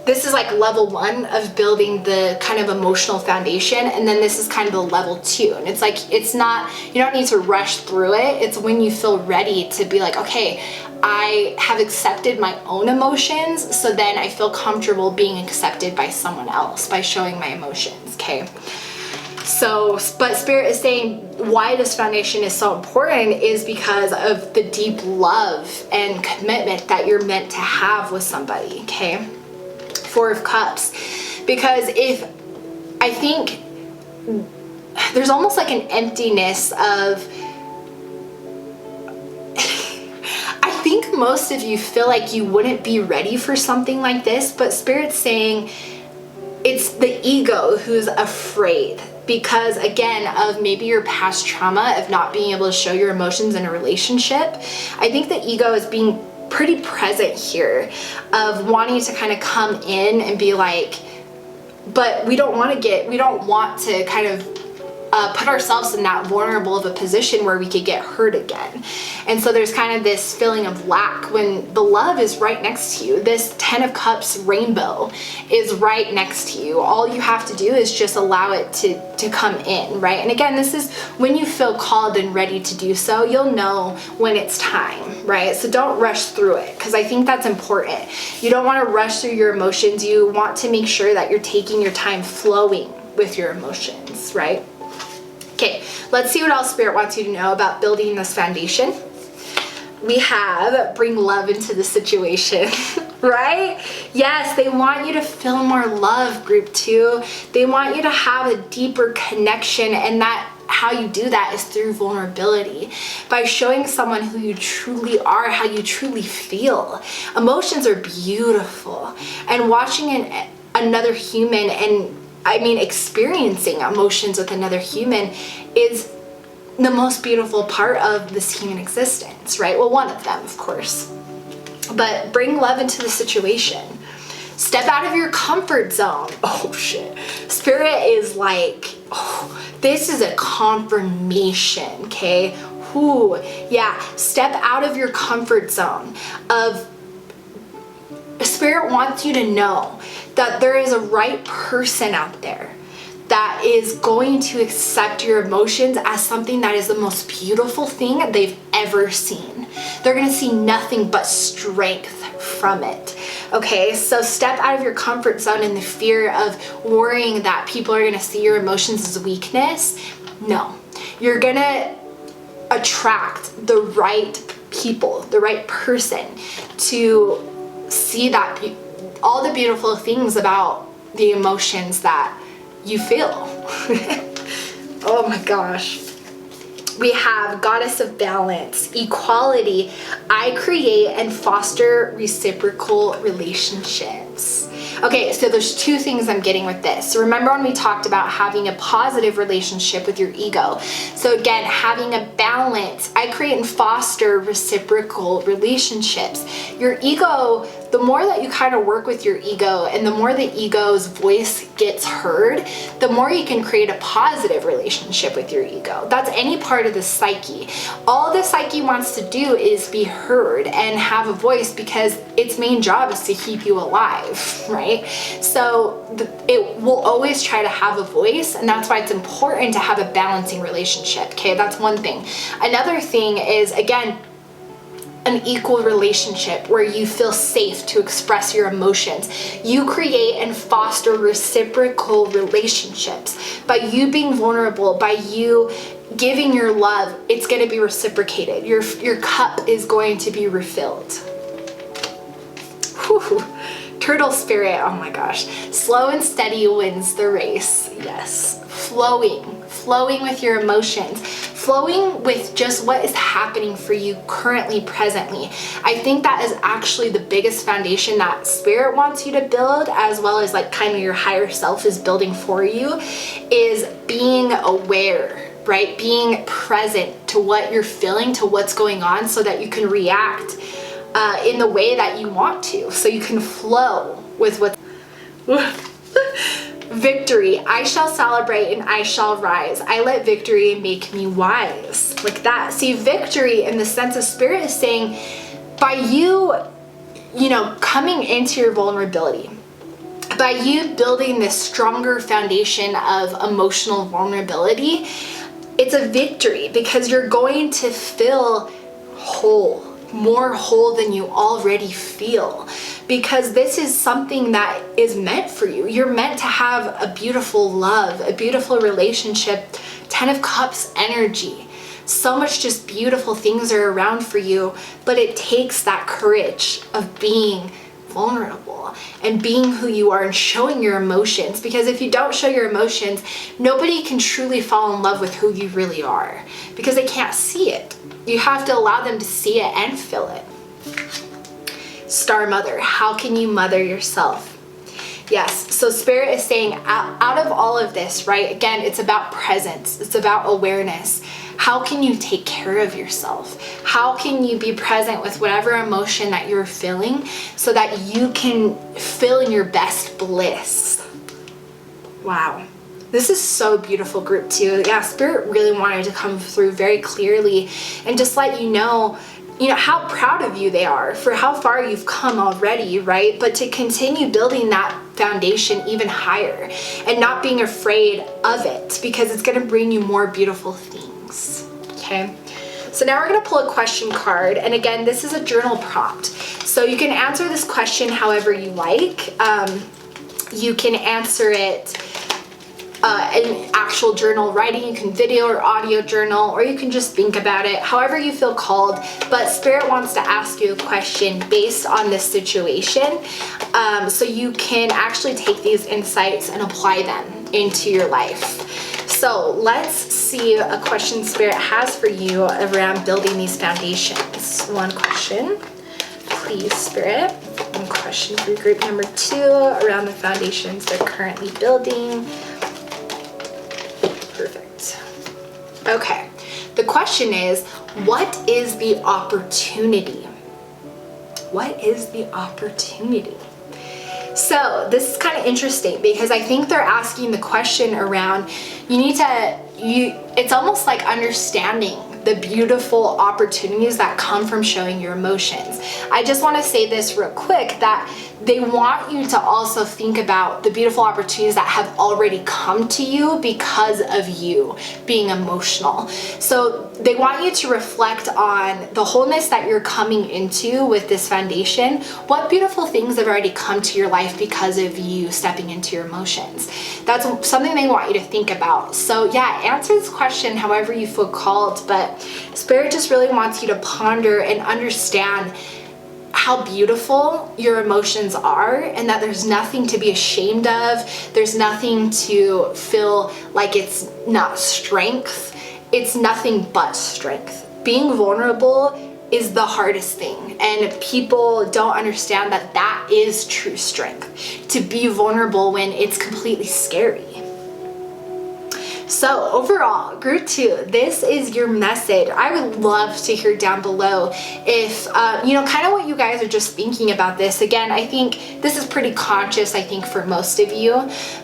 this is like level 1 of building the kind of emotional foundation, and then this is kind of the level 2. And it's like, it's not, you don't need to rush through it. It's when you feel ready to be like, okay, I have accepted my own emotions, so then I feel comfortable being accepted by someone else by showing my emotions, okay? So, but Spirit is saying why this foundation is so important is because of the deep love and commitment that you're meant to have with somebody, okay? Four of Cups, because I think there's almost like an emptiness of, I think most of you feel like you wouldn't be ready for something like this, but Spirit's saying it's the ego who's afraid, because again of maybe your past trauma of not being able to show your emotions in a relationship. I think the ego is being pretty present here, of wanting to kind of come in and be like, but we don't want to kind of put ourselves in that vulnerable of a position where we could get hurt again. And so there's kind of this feeling of lack when the love is right next to you. This Ten of Cups rainbow is right next to you. All you have to do is just allow it to come in, right? And again, this is when you feel called and ready to do so, you'll know when it's time, right? So don't rush through it, because I think that's important. You don't want to rush through your emotions. You want to make sure that you're taking your time flowing with your emotions, right? Okay, let's see what else Spirit wants you to know about building this foundation. We have bring love into the situation, right? Yes, they want you to feel more love, group 2. They want you to have a deeper connection, and that how you do that is through vulnerability, by showing someone who you truly are, how you truly feel. Emotions are beautiful, and watching another human, and I mean experiencing emotions with another human, is the most beautiful part of this human existence, right? Well, one of them, of course. But bring love into the situation. Step out of your comfort zone. Oh shit. Spirit is like, oh, this is a confirmation, okay? Ooh, yeah. Step out of your comfort zone. Spirit wants you to know that there is a right person out there that is going to accept your emotions as something that is the most beautiful thing they've ever seen. They're going to see nothing but strength from it. Okay, so step out of your comfort zone in the fear of worrying that people are going to see your emotions as weakness. No, you're going to attract the right people, the right person to see that all the beautiful things about the emotions that you feel. Oh my gosh. We have Goddess of Balance, Equality. I create and foster reciprocal relationships. Okay, so there's two things I'm getting with this. So remember when we talked about having a positive relationship with your ego? So again, having a balance. I create and foster reciprocal relationships. Your ego, the more that you kind of work with your ego and the more the ego's voice gets heard, the more you can create a positive relationship with your ego. That's any part of the psyche. All the psyche wants to do is be heard and have a voice, because its main job is to keep you alive, right? So it will always try to have a voice, and that's why it's important to have a balancing relationship. Okay, that's one thing. Another thing is, again, an equal relationship where you feel safe to express your emotions. You create and foster reciprocal relationships. By you being vulnerable, by you giving your love, it's going to be reciprocated. Your cup is going to be refilled. Whew. Turtle spirit, oh my gosh. Slow and steady wins the race. Yes. Flowing with your emotions, flowing with just what is happening for you currently, presently. I think that is actually the biggest foundation that Spirit wants you to build, as well as like kind of your higher self is building for you, is being aware, right? Being present to what you're feeling, to what's going on, so that you can react in the way that you want to, so you can flow with what's victory. I shall celebrate and I shall rise. I let victory make me wise. Like that. See, victory in the sense of Spirit is saying, by you coming into your vulnerability, by you building this stronger foundation of emotional vulnerability, it's a victory, because you're going to feel whole, more whole than you already feel, because this is something that is meant for you. You're meant to have a beautiful love, a beautiful relationship, 10 of Cups energy. So much just beautiful things are around for you, but it takes that courage of being vulnerable and being who you are and showing your emotions, because if you don't show your emotions, nobody can truly fall in love with who you really are, because they can't see it. You have to allow them to see it and feel it. Star Mother, how can you mother yourself? Yes, so Spirit is saying out of all of this, right? Again, it's about presence. It's about awareness. How can you take care of yourself? How can you be present with whatever emotion that you're feeling so that you can feel in your best bliss? Wow. This is so beautiful, group two. Yeah, Spirit really wanted to come through very clearly and just let you know how proud of you they are for how far you've come already, right? But to continue building that foundation even higher and not being afraid of it, because it's going to bring you more beautiful things. Okay. So now we're going to pull a question card. And again, this is a journal prompt. So you can answer this question however you like. You can answer it in actual journal writing, you can video or audio journal, or you can just think about it, however you feel called. But Spirit wants to ask you a question based on this situation, so you can actually take these insights and apply them into your life. So let's see a question Spirit has for you around building these foundations. One question, please, Spirit. One question for group number 2 around the foundations they're currently building. Perfect. Okay, the question is, what is the opportunity? What is the opportunity? So this is kind of interesting because I think they're asking the question around, it's almost like understanding the beautiful opportunities that come from showing your emotions. I just want to say this real quick, that they want you to also think about the beautiful opportunities that have already come to you because of you being emotional. So they want you to reflect on the wholeness that you're coming into with this foundation. What beautiful things have already come to your life because of you stepping into your emotions? That's something they want you to think about. So yeah, answer this question however you feel called, but Spirit just really wants you to ponder and understand how beautiful your emotions are, and that there's nothing to be ashamed of. There's nothing to feel like it's not strength. It's nothing but strength. Being vulnerable is the hardest thing, and people don't understand that that is true strength, to be vulnerable when it's completely scary. So overall, group 2, this is your message. I would love to hear down below if, kind of what you guys are just thinking about this. Again, I think this is pretty conscious, I think, for most of you,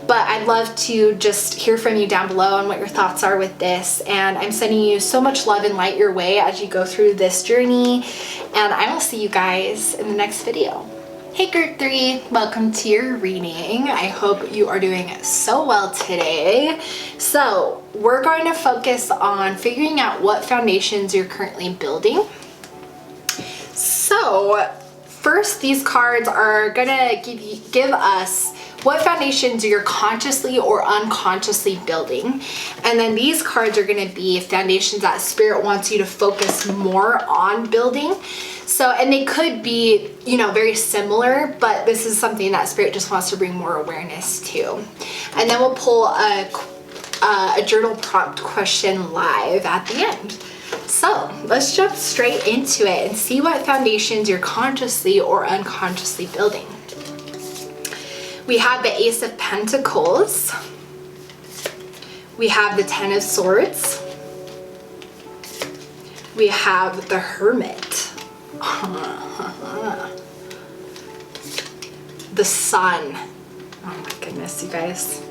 but I'd love to just hear from you down below on what your thoughts are with this. And I'm sending you so much love and light your way as you go through this journey. And I will see you guys in the next video. Hey group 3, welcome to your reading. I hope you are doing so well today. So we're going to focus on figuring out what foundations you're currently building. So first, these cards are gonna give us what foundations you're consciously or unconsciously building. And then these cards are gonna be foundations that Spirit wants you to focus more on building. So, and they could be, very similar, but this is something that Spirit just wants to bring more awareness to. And then we'll pull a journal prompt question live at the end. So let's jump straight into it and see what foundations you're consciously or unconsciously building. We have the Ace of Pentacles. We have the Ten of Swords. We have the Hermit. The Sun. Oh my goodness, you guys.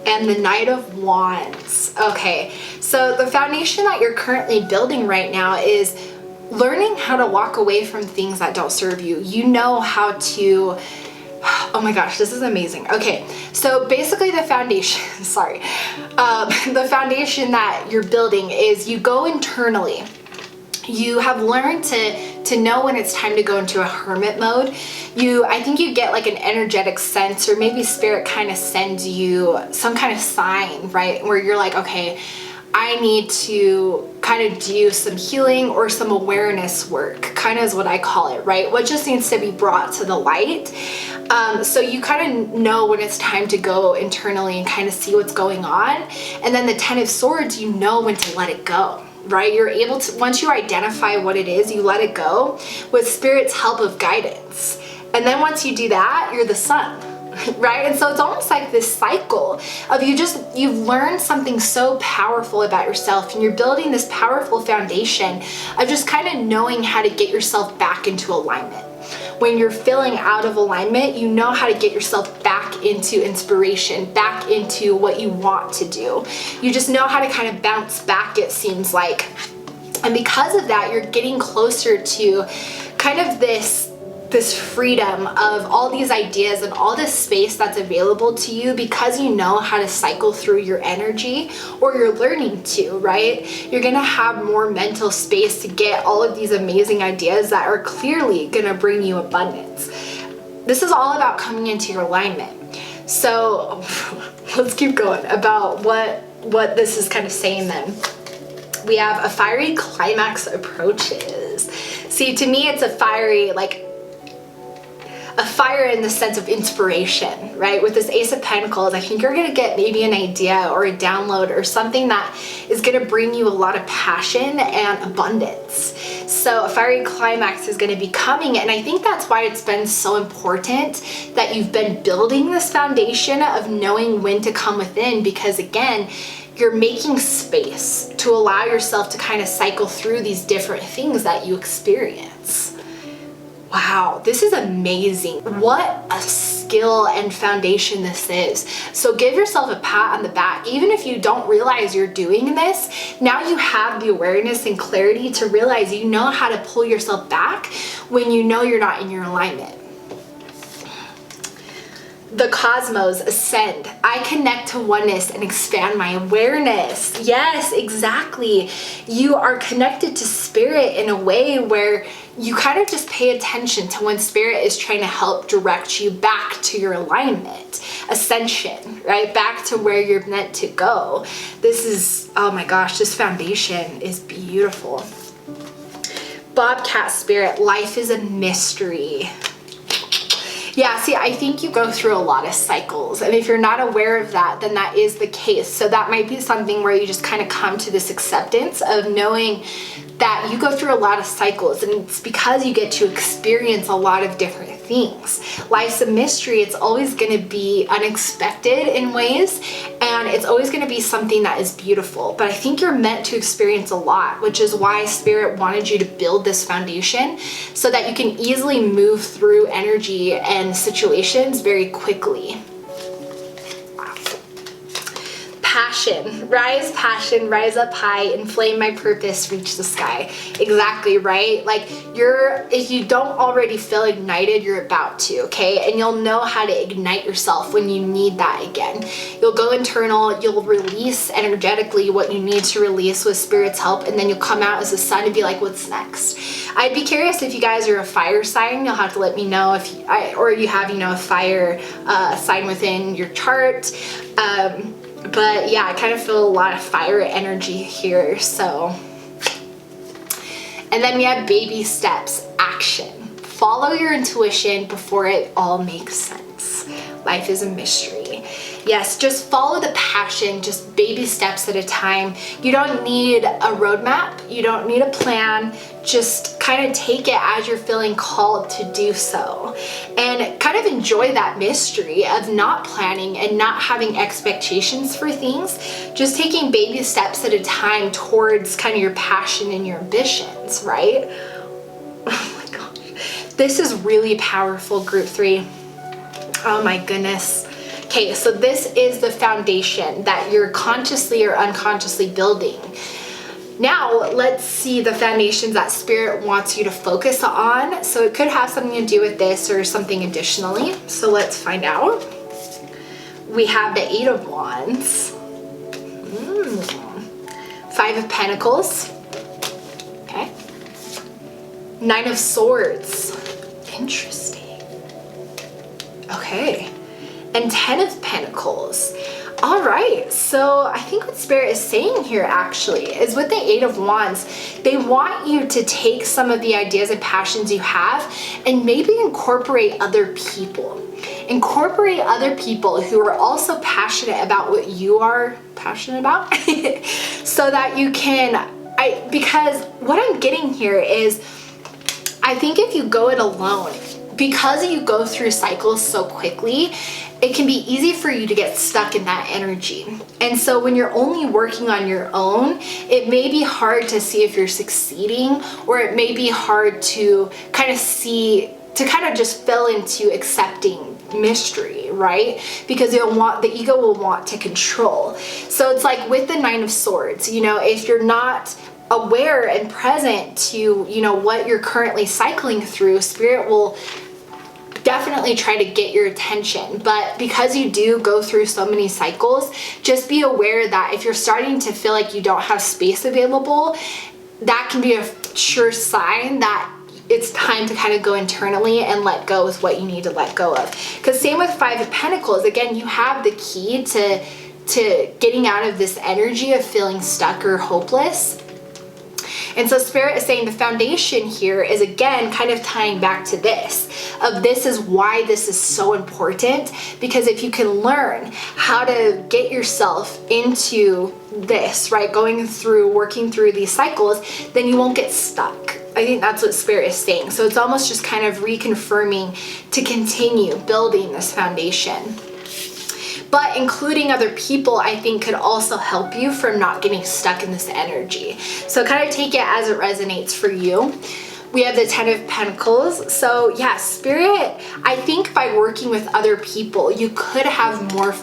And the Knight of Wands. Okay, so the foundation that you're currently building right now is learning how to walk away from things that don't serve you. You know how to, oh my gosh, this is amazing. Okay, so basically the foundation, the foundation that you're building is you go internally. You have learned to know when it's time to go into a hermit mode. I think you get like an energetic sense, or maybe Spirit kind of sends you some kind of sign, right? Where you're like, okay, I need to kind of do some healing or some awareness work, kind of is what I call it, right? What just needs to be brought to the light. So you kind of know when it's time to go internally and kind of see what's going on. And then the Ten of Swords, you know when to let it go. Right? You're able to, once you identify what it is, you let it go with Spirit's help of guidance. And then once you do that, you're the Sun, right? And so it's almost like this cycle of you've learned something so powerful about yourself, and you're building this powerful foundation of just kind of knowing how to get yourself back into alignment. When you're feeling out of alignment, you know how to get yourself back into inspiration, back into what you want to do. You just know how to kind of bounce back, it seems like. And because of that, you're getting closer to kind of this freedom of all these ideas and all this space that's available to you, because you know how to cycle through your energy, or you're learning to, right? You're gonna have more mental space to get all of these amazing ideas that are clearly gonna bring you abundance. This is all about coming into your alignment. So let's keep going about what this is kind of saying then. We have a fiery climax approaches. See, to me, it's a fiery fire in the sense of inspiration, right? With this Ace of Pentacles, I think you're going to get maybe an idea or a download or something that is going to bring you a lot of passion and abundance. So a fiery climax is going to be coming, and I think that's why it's been so important that you've been building this foundation of knowing when to come within, because again, you're making space to allow yourself to kind of cycle through these different things that you experience. Wow, this is amazing. What a skill and foundation this is. So give yourself a pat on the back. Even if you don't realize you're doing this, now you have the awareness and clarity to realize you know how to pull yourself back when you know you're not in your alignment. The cosmos ascend. I connect to oneness and expand my awareness. Yes, exactly. You are connected to spirit in a way where you kind of just pay attention to when spirit is trying to help direct you back to your alignment. Ascension, right? Back to where you're meant to go. This is, oh my gosh, this foundation is beautiful. Bobcat spirit, life is a mystery. Yeah, see, I think you go through a lot of cycles, and if you're not aware of that, then that is the case. So that might be something where you just kind of come to this acceptance of knowing that you go through a lot of cycles, and it's because you get to experience a lot of different things. Life's a mystery. It's always going to be unexpected in ways, and it's always going to be something that is beautiful. But I think you're meant to experience a lot, which is why Spirit wanted you to build this foundation so that you can easily move through energy and situations very quickly. Passion, rise up high, inflame my purpose, reach the sky. Exactly, right? Like if you don't already feel ignited, you're about to, okay? And you'll know how to ignite yourself when you need that again. You'll go internal, you'll release energetically what you need to release with Spirit's help, and then you'll come out as a sun and be like, what's next? I'd be curious if you guys are a fire sign. You'll have to let me know if you have, a fire sign within your chart. But yeah, I kind of feel a lot of fire energy here, so. And then we have baby steps, action. Follow your intuition before it all makes sense. Life is a mystery. Yes, just follow the passion, just baby steps at a time. You don't need a roadmap. You don't need a plan. Just kind of take it as you're feeling called to do so. And kind of enjoy that mystery of not planning and not having expectations for things. Just taking baby steps at a time towards kind of your passion and your ambitions, right? Oh my gosh. This is really powerful, group 3. Oh my goodness. Okay, so this is the foundation that you're consciously or unconsciously building. Now, let's see the foundations that Spirit wants you to focus on. So it could have something to do with this or something additionally. So let's find out. We have the 8 of Wands. 5 of Pentacles. Okay. 9 of Swords. Interesting. Okay. And 10 of Pentacles. All right, so I think what Spirit is saying here actually is with the 8 of Wands, they want you to take some of the ideas and passions you have and maybe incorporate other people. Incorporate other people who are also passionate about what you are passionate about so that you can, because what I'm getting here is, I think if you go it alone, because you go through cycles so quickly, it can be easy for you to get stuck in that energy. And so when you're only working on your own, it may be hard to see if you're succeeding, or it may be hard to kind of just fell into accepting mystery, right? Because the ego will want to control. So it's like with the 9 of Swords, if you're not aware and present to, what you're currently cycling through, Spirit will definitely try to get your attention. But because you do go through so many cycles, just be aware that if you're starting to feel like you don't have space available, that can be a sure sign that it's time to kind of go internally and let go with what you need to let go of. Because same with 5 of Pentacles, again, you have the key to getting out of this energy of feeling stuck or hopeless. And so Spirit is saying the foundation here is, again, kind of tying back to this, of this is why this is so important, because if you can learn how to get yourself into this, right, working through these cycles, then you won't get stuck. I think that's what Spirit is saying. So it's almost just kind of reconfirming to continue building this foundation. But including other people, I think, could also help you from not getting stuck in this energy. So kind of take it as it resonates for you. We have the Ten of Pentacles. So yeah, Spirit, I think by working with other people, you could have more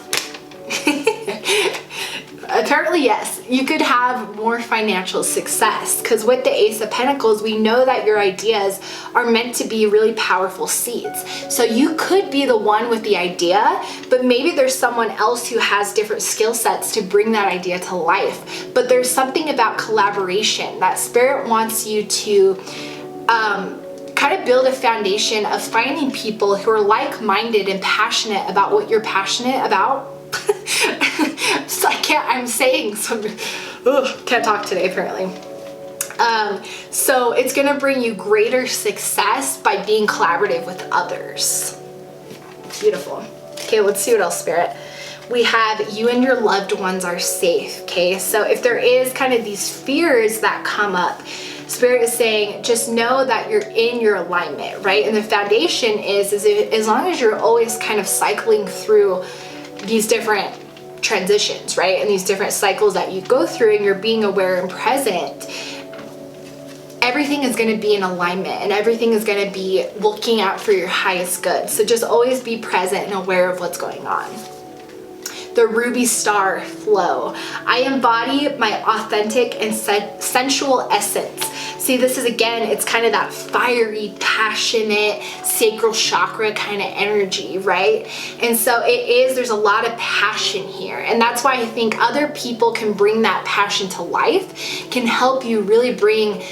apparently, yes, you could have more financial success, because with the Ace of Pentacles, we know that your ideas are meant to be really powerful seeds. So you could be the one with the idea, but maybe there's someone else who has different skill sets to bring that idea to life. But there's something about collaboration that Spirit wants you to kind of build a foundation of finding people who are like-minded and passionate about what you're passionate about. So I'm saying some, can't talk today apparently. So it's gonna bring you greater success by being collaborative with others. Beautiful. Okay, let's see what else, Spirit. We have you and your loved ones are safe, okay? So if there is kind of these fears that come up, Spirit is saying, just know that you're in your alignment, right? And the foundation is as long as you're always kind of cycling through these different transitions, right? And these different cycles that you go through, and you're being aware and present, everything is going to be in alignment, and everything is going to be looking out for your highest good. So just always be present and aware of what's going on. The Ruby Star flow. I embody my authentic and sensual essence. See, this is, again, it's kind of that fiery, passionate, sacral chakra kind of energy, right? And so there's a lot of passion here. And that's why I think other people can bring that passion to life, can help you really bring,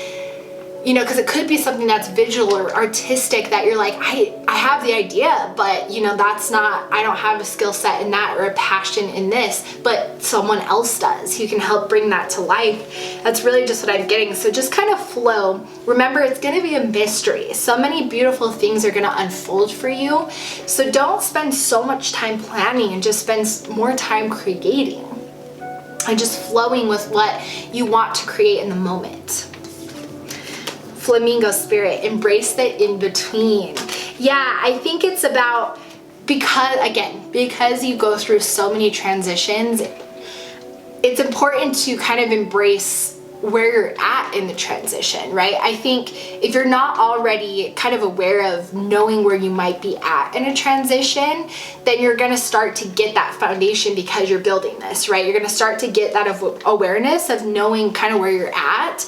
you know, because it could be something that's visual or artistic that you're like, I have the idea, but you know, that's not, I don't have a skill set in that or a passion in this, but someone else does who can help bring that to life. That's really just what I'm getting. So just kind of flow. Remember, it's going to be a mystery. So many beautiful things are going to unfold for you. So don't spend so much time planning, and just spend more time creating and just flowing with what you want to create in the moment. Flamingo Spirit, embrace the in-between. Yeah, I think it's about, because you go through so many transitions, it's important to kind of embrace where you're at in the transition, right? I think if you're not already kind of aware of knowing where you might be at in a transition, then you're going to start to get that foundation because you're building this, right? You're going to start to get that awareness of knowing kind of where you're at.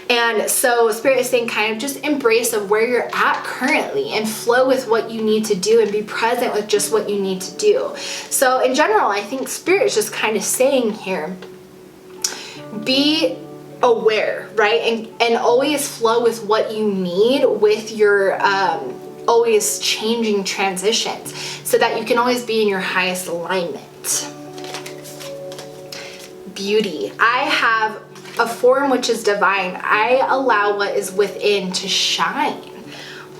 And so Spirit is saying kind of just embrace of where you're at currently and flow with what you need to do and be present with just what you need to do. So in general, I think Spirit is just kind of saying here, be aware, right? And always flow with what you need with your always changing transitions, so that you can always be in your highest alignment. Beauty. I have a form which is divine. I allow what is within to shine.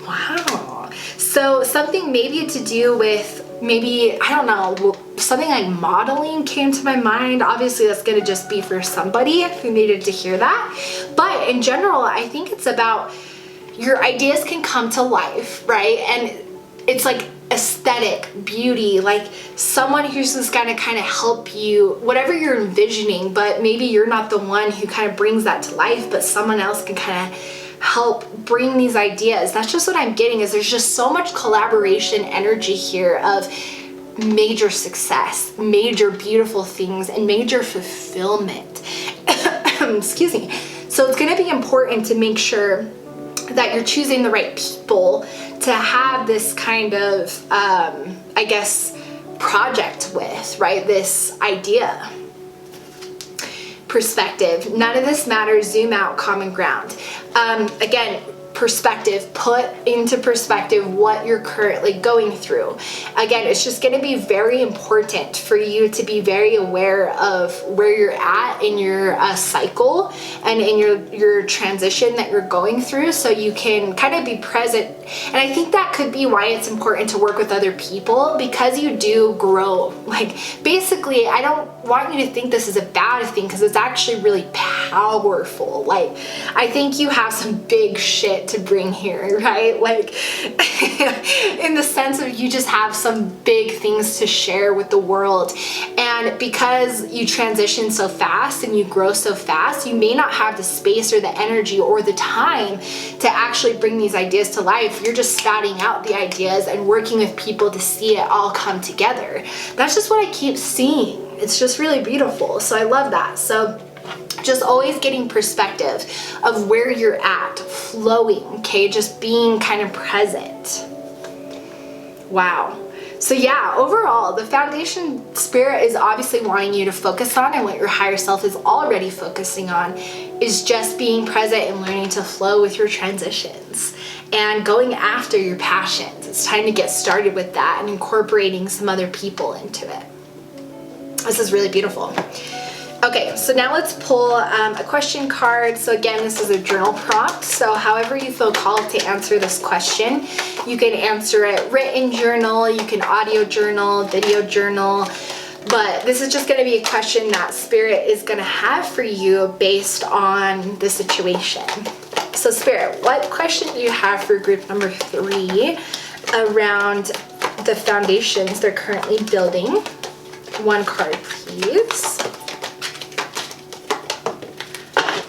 Wow. So something maybe to do with, maybe, I don't know, something like modeling came to my mind. Obviously that's going to just be for somebody who needed to hear that. But in general, I think it's about your ideas can come to life, right? And it's like aesthetic, beauty, like someone who's just going to kind of help you, whatever you're envisioning, but maybe you're not the one who kind of brings that to life, but someone else can kind of help bring these ideas. That's just what I'm getting, is there's just so much collaboration energy here of major success, major beautiful things, and major fulfillment. Excuse me. So it's going to be important to make sure that you're choosing the right people to have this kind of, I guess, project with, right? This idea. Perspective. None of this matters. Zoom out. Common ground. Again, perspective, put into perspective what you're currently going through. Again, it's just going to be very important for you to be very aware of where you're at in your cycle and in your transition that you're going through, so you can kind of be present. And I think that could be why it's important to work with other people, because you do grow. Like, basically, I don't want you to think this is a bad thing, because it's actually really powerful. Like, I think you have some big shit to bring here, right? Like, in the sense of you just have some big things to share with the world. And because you transition so fast and you grow so fast, you may not have the space or the energy or the time to actually bring these ideas to life. You're just spouting out the ideas and working with people to see it all come together. That's just what I keep seeing. It's just really beautiful. So I love that. So just always getting perspective of where you're at, flowing, okay? Just being kind of present. Wow. So yeah, overall, the foundation spirit is obviously wanting you to focus on, and what your higher self is already focusing on is just being present and learning to flow with your transitions and going after your passions. It's time to get started with that and incorporating some other people into it. This is really beautiful. Okay, so now let's pull a question card. So again, this is a journal prompt. So however you feel called to answer this question, you can answer it written journal, you can audio journal, video journal, but this is just gonna be a question that Spirit is gonna have for you based on the situation. So Spirit, what question do you have for group number 3 around the foundations they're currently building? One card, please.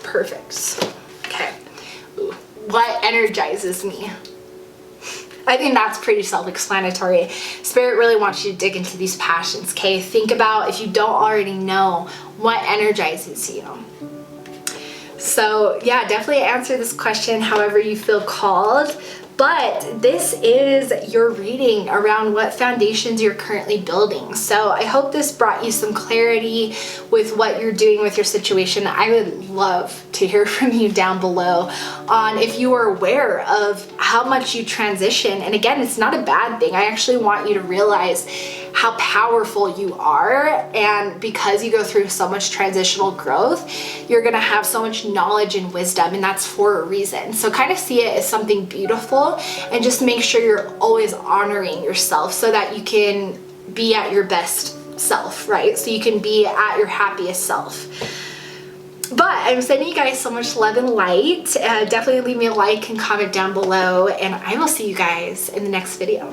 Perfect. Okay. Ooh. What energizes me? I think that's pretty self-explanatory. Spirit really wants you to dig into these passions, okay? Think about, if you don't already know, what energizes you. So yeah, definitely answer this question however you feel called. But this is your reading around what foundations you're currently building. So I hope this brought you some clarity with what you're doing with your situation. I would love to hear from you down below on if you are aware of how much you transition. And again, it's not a bad thing. I actually want you to realize how powerful you are. And because you go through so much transitional growth, you're gonna have so much knowledge and wisdom, and that's for a reason. So kind of see it as something beautiful, and just make sure you're always honoring yourself so that you can be at your best self, right? So you can be at your happiest self. But I'm sending you guys so much love and light. Definitely leave me a like and comment down below, and I will see you guys in the next video.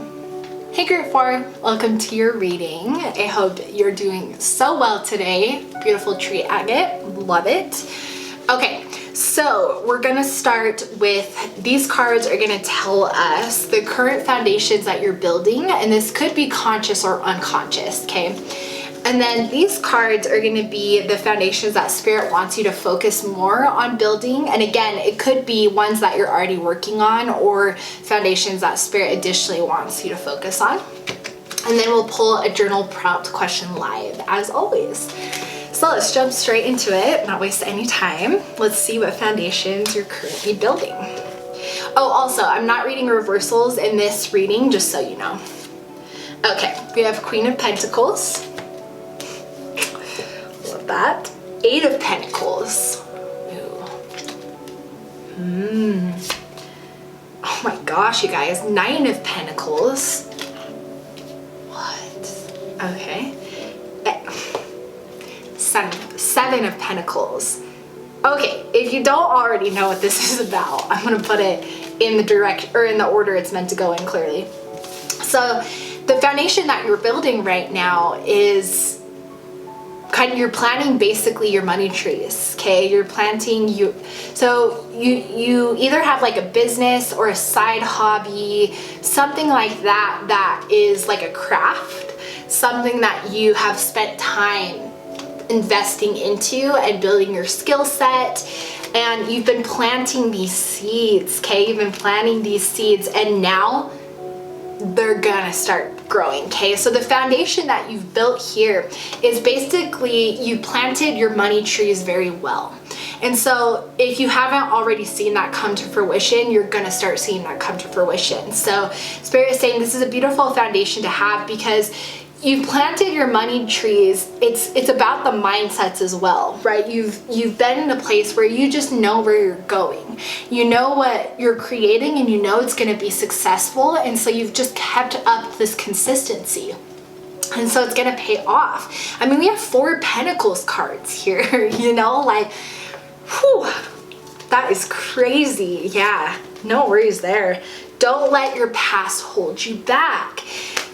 Hey group 4, welcome to your reading. I hope you're doing so well today. Beautiful tree agate, love it. Okay, so we're gonna start with, these cards are gonna tell us the current foundations that you're building, and this could be conscious or unconscious, okay? And then these cards are going to be the foundations that Spirit wants you to focus more on building. And again, it could be ones that you're already working on, or foundations that Spirit additionally wants you to focus on. And then we'll pull a journal prompt question live, as always. So let's jump straight into it, not waste any time. Let's see what foundations you're currently building. Oh, also, I'm not reading reversals in this reading, just so you know. Okay, we have Queen of Pentacles. Love that. 8 of Pentacles. Ooh. Oh my gosh, you guys. 9 of Pentacles. What? Okay. 7 of Pentacles. Okay, if you don't already know what this is about, I'm gonna put it in the direct, or in the order it's meant to go in clearly. So the foundation that you're building right now is kind of, you're planting basically your money trees, okay? You're planting, so you either have like a business or a side hobby, something like that, that is like a craft, something that you have spent time investing into and building your skill set, and you've been planting these seeds, okay? You've been planting these seeds, and now they're gonna start growing, okay? So the foundation that you've built here is basically, you planted your money trees very well. And so if you haven't already seen that come to fruition, you're going to start seeing that come to fruition. So Spirit is saying this is a beautiful foundation to have, because you've planted your money trees. It's about the mindsets as well, right? You've been in a place where you just know where you're going. You know what you're creating, and you know it's going to be successful. And so you've just kept up this consistency. And so it's going to pay off. I mean, we have 4 Pentacles cards here, you know, like, whew, that is crazy. Yeah, no worries there. Don't let your past hold you back.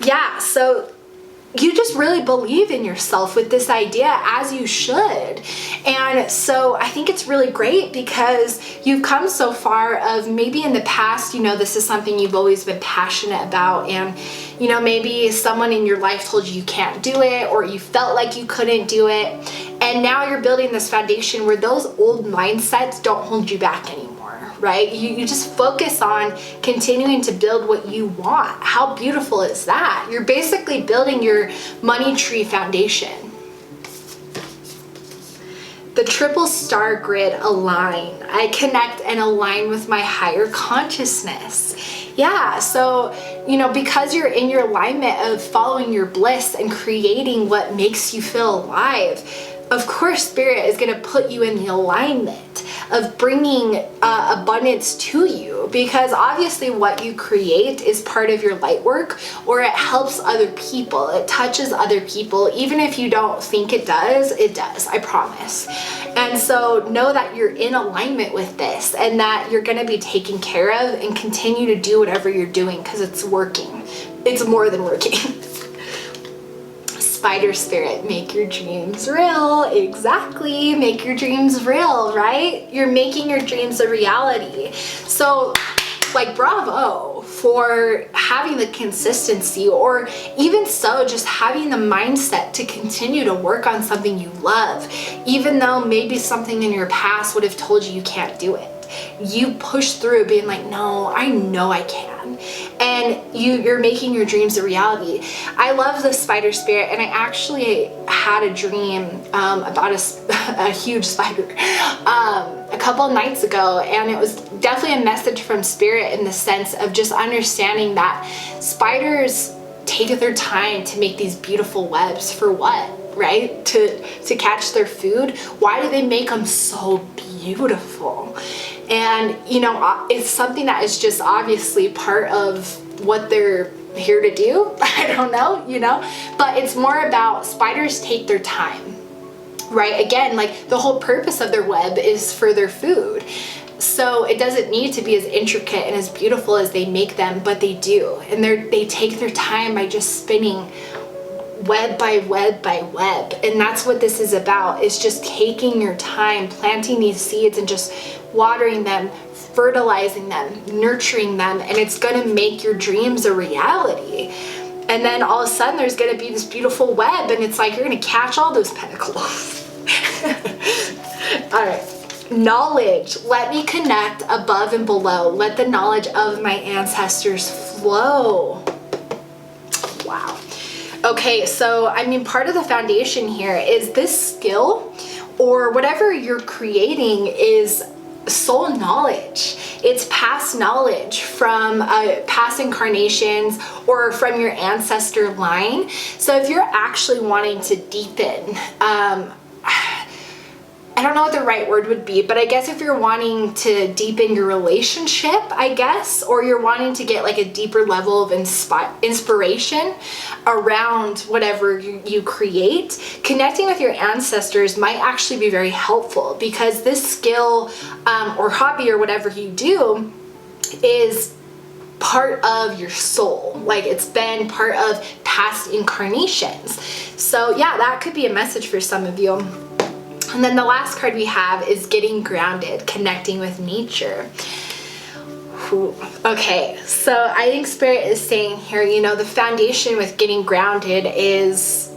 Yeah, so you just really believe in yourself with this idea, as you should. And so I think it's really great, because you've come so far of maybe in the past, you know, this is something you've always been passionate about, and you know, maybe someone in your life told you can't do it, or you felt like you couldn't do it. And now you're building this foundation where those old mindsets don't hold you back anymore, right? You just focus on continuing to build what you want. How beautiful is that? You're basically building your money tree foundation. The triple star grid align. I connect and align with my higher consciousness. Yeah, so, you know, because you're in your alignment of following your bliss and creating what makes you feel alive, of course, Spirit is going to put you in the alignment of bringing abundance to you, because obviously what you create is part of your light work, or it helps other people. It touches other people. Even if you don't think it does, I promise. And so know that you're in alignment with this, and that you're going to be taken care of, and continue to do whatever you're doing, because it's working. It's more than working. Spider Spirit, make your dreams real. Exactly, make your dreams real, right? You're making your dreams a reality. So, like, bravo for having the consistency, or even so, just having the mindset to continue to work on something you love, even though maybe something in your past would have told you can't do it. You push through, being like, no, I know I can. And you're making your dreams a reality. I love the Spider Spirit, and I actually had a dream about a huge spider a couple of nights ago, and it was definitely a message from Spirit in the sense of just understanding that spiders take their time to make these beautiful webs. For what? Right? To catch their food. Why do they make them so beautiful? And you know, it's something that is just obviously part of what they're here to do. I don't know, you know, but it's more about spiders take their time, right? Again, like, the whole purpose of their web is for their food. So it doesn't need to be as intricate and as beautiful as they make them, but they do. And they take their time by just spinning web by web by web. And that's what this is about, is just taking your time, planting these seeds, and just watering them, fertilizing them, nurturing them, and it's going to make your dreams a reality. And then all of a sudden there's going to be this beautiful web, and it's like you're going to catch all those pentacles. All right. Knowledge. Let me connect above and below. Let the knowledge of my ancestors flow. Wow. Okay, so I mean, part of the foundation here is this skill, or whatever you're creating, is soul knowledge. It's past knowledge from past incarnations, or from your ancestor line. So if you're actually wanting to deepen, I don't know what the right word would be, but I guess if you're wanting to deepen your relationship, I guess, or you're wanting to get like a deeper level of inspiration around whatever you create, connecting with your ancestors might actually be very helpful, because this skill or hobby or whatever you do is part of your soul. Like, it's been part of past incarnations. So yeah, that could be a message for some of you. And then the last card we have is getting grounded, connecting with nature. Ooh. Okay, so I think Spirit is saying here, you know, the foundation with getting grounded is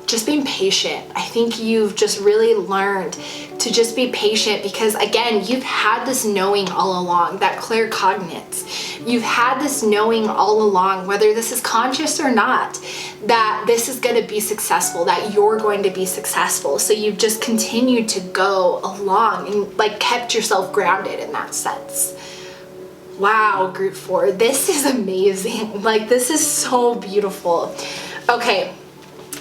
just being patient. I think you've just really learned to just be patient, because again, you've had this knowing all along, that claircognizance. You've had this knowing all along, whether this is conscious or not, that this is going to be successful, that you're going to be successful. So you've just continued to go along and like kept yourself grounded in that sense. Wow, group 4, this is amazing. Like, this is so beautiful. Okay.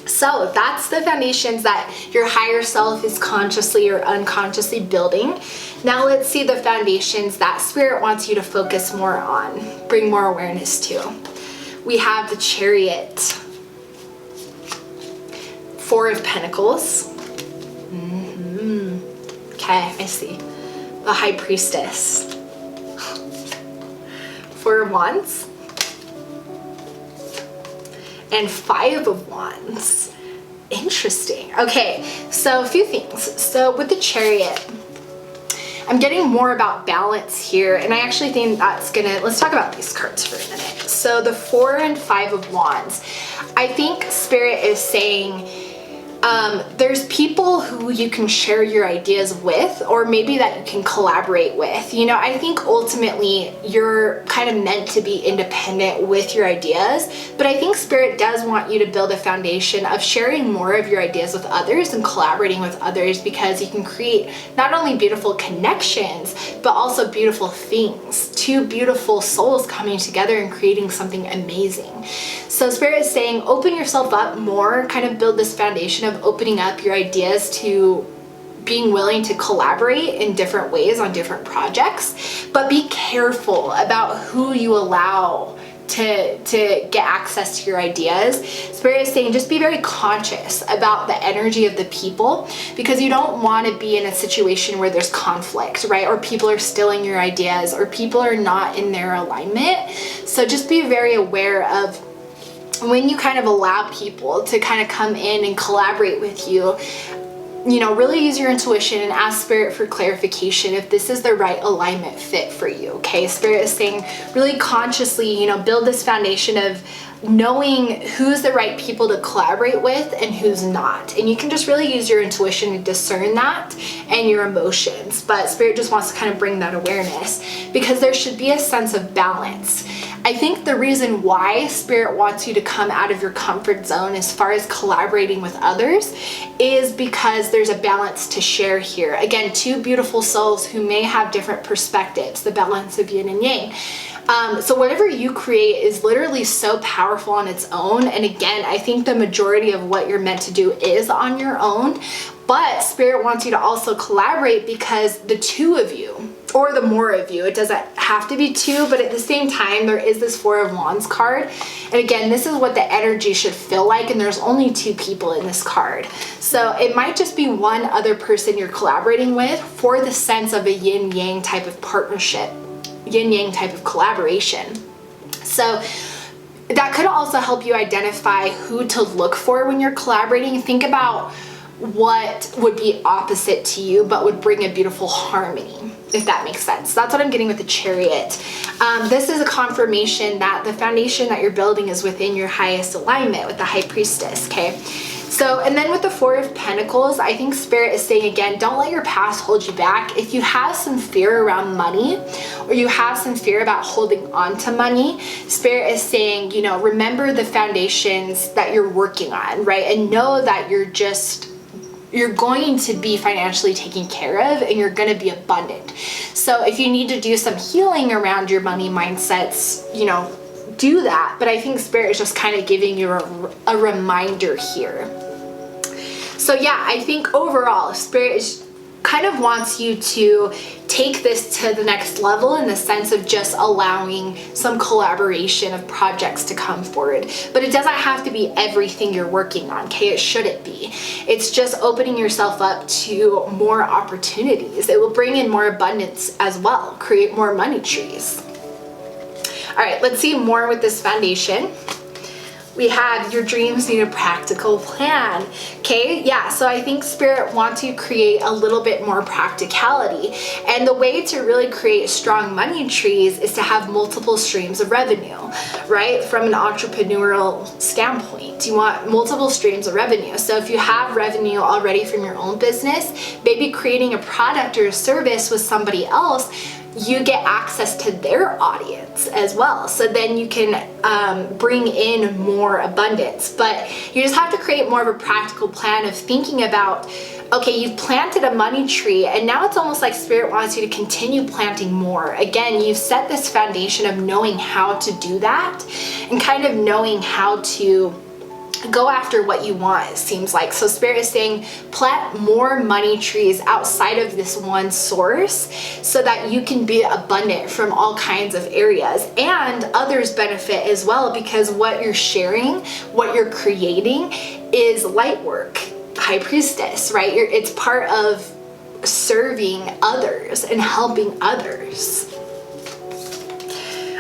So that's the foundations that your higher self is consciously or unconsciously building. Now let's see the foundations that Spirit wants you to focus more on, bring more awareness to. We have the Chariot, 4 of Pentacles. Okay, I see. The High Priestess, 4 of Wands, and 5 of Wands. Interesting. Okay, so a few things. So with the Chariot, I'm getting more about balance here, and I actually think that's let's talk about these cards for a minute. So the 4 and 5 of Wands, I think Spirit is saying there's people who you can share your ideas with, or maybe that you can collaborate with. You know, I think ultimately you're kind of meant to be independent with your ideas, but I think Spirit does want you to build a foundation of sharing more of your ideas with others and collaborating with others, because you can create not only beautiful connections, but also beautiful things. 2 beautiful souls coming together and creating something amazing. So Spirit is saying, open yourself up more, kind of build this foundation of opening up your ideas to being willing to collaborate in different ways on different projects, but be careful about who you allow to get access to your ideas. Spirit is saying just be very conscious about the energy of the people, because you don't want to be in a situation where there's conflict, right? Or people are stealing your ideas, or people are not in their alignment. So just be very aware of when you kind of allow people to kind of come in and collaborate with you. You know, really use your intuition and ask Spirit for clarification if this is the right alignment fit for you, okay? Spirit is saying really consciously, you know, build this foundation of knowing who's the right people to collaborate with and who's not. And you can just really use your intuition to discern that and your emotions. But Spirit just wants to kind of bring that awareness, because there should be a sense of balance. I think the reason why Spirit wants you to come out of your comfort zone as far as collaborating with others is because there's a balance to share here. Again, 2 beautiful souls who may have different perspectives, the balance of yin and yang. So whatever you create is literally so powerful on its own. And again, I think the majority of what you're meant to do is on your own, but Spirit wants you to also collaborate, because the 2 of you, or the more of you, it doesn't have to be 2, but at the same time, there is this 4 of Wands card. And again, this is what the energy should feel like, and there's only 2 people in this card. So it might just be one other person you're collaborating with for the sense of a yin-yang type of partnership, yin-yang type of collaboration. So that could also help you identify who to look for when you're collaborating. Think about what would be opposite to you but would bring a beautiful harmony, if that makes sense. That's what I'm getting with the Chariot. This is a confirmation that the foundation that you're building is within your highest alignment with the High Priestess, okay? So, and then with the 4 of Pentacles, I think Spirit is saying again, don't let your past hold you back. If you have some fear around money, or you have some fear about holding on to money, Spirit is saying, you know, remember the foundations that you're working on, right? And know that you're going to be financially taken care of, and you're going to be abundant. So if you need to do some healing around your money mindsets, you know, do that. But I think Spirit is just kind of giving you a reminder here. So yeah, I think overall Spirit is kind of wants you to take this to the next level in the sense of just allowing some collaboration of projects to come forward. But it doesn't have to be everything you're working on, okay? It shouldn't be. It's just opening yourself up to more opportunities. It will bring in more abundance as well, create more money trees. All right, let's see more with this foundation. We have your dreams need a practical plan. Okay, yeah, so I think Spirit wants to create a little bit more practicality. And the way to really create strong money trees is to have multiple streams of revenue, right? From an entrepreneurial standpoint, you want multiple streams of revenue. So if you have revenue already from your own business, maybe creating a product or a service with somebody else, you get access to their audience as well. So then you can bring in more abundance. But you just have to create more of a practical plan of thinking about, okay, you've planted a money tree and now it's almost like Spirit wants you to continue planting more. Again, you've set this foundation of knowing how to do that and kind of knowing how to go after what you want, it seems like. So Spirit is saying plant more money trees outside of this one source so that you can be abundant from all kinds of areas, and others benefit as well, because what you're sharing, what you're creating is light work, High Priestess, right? It's part of serving others and helping others.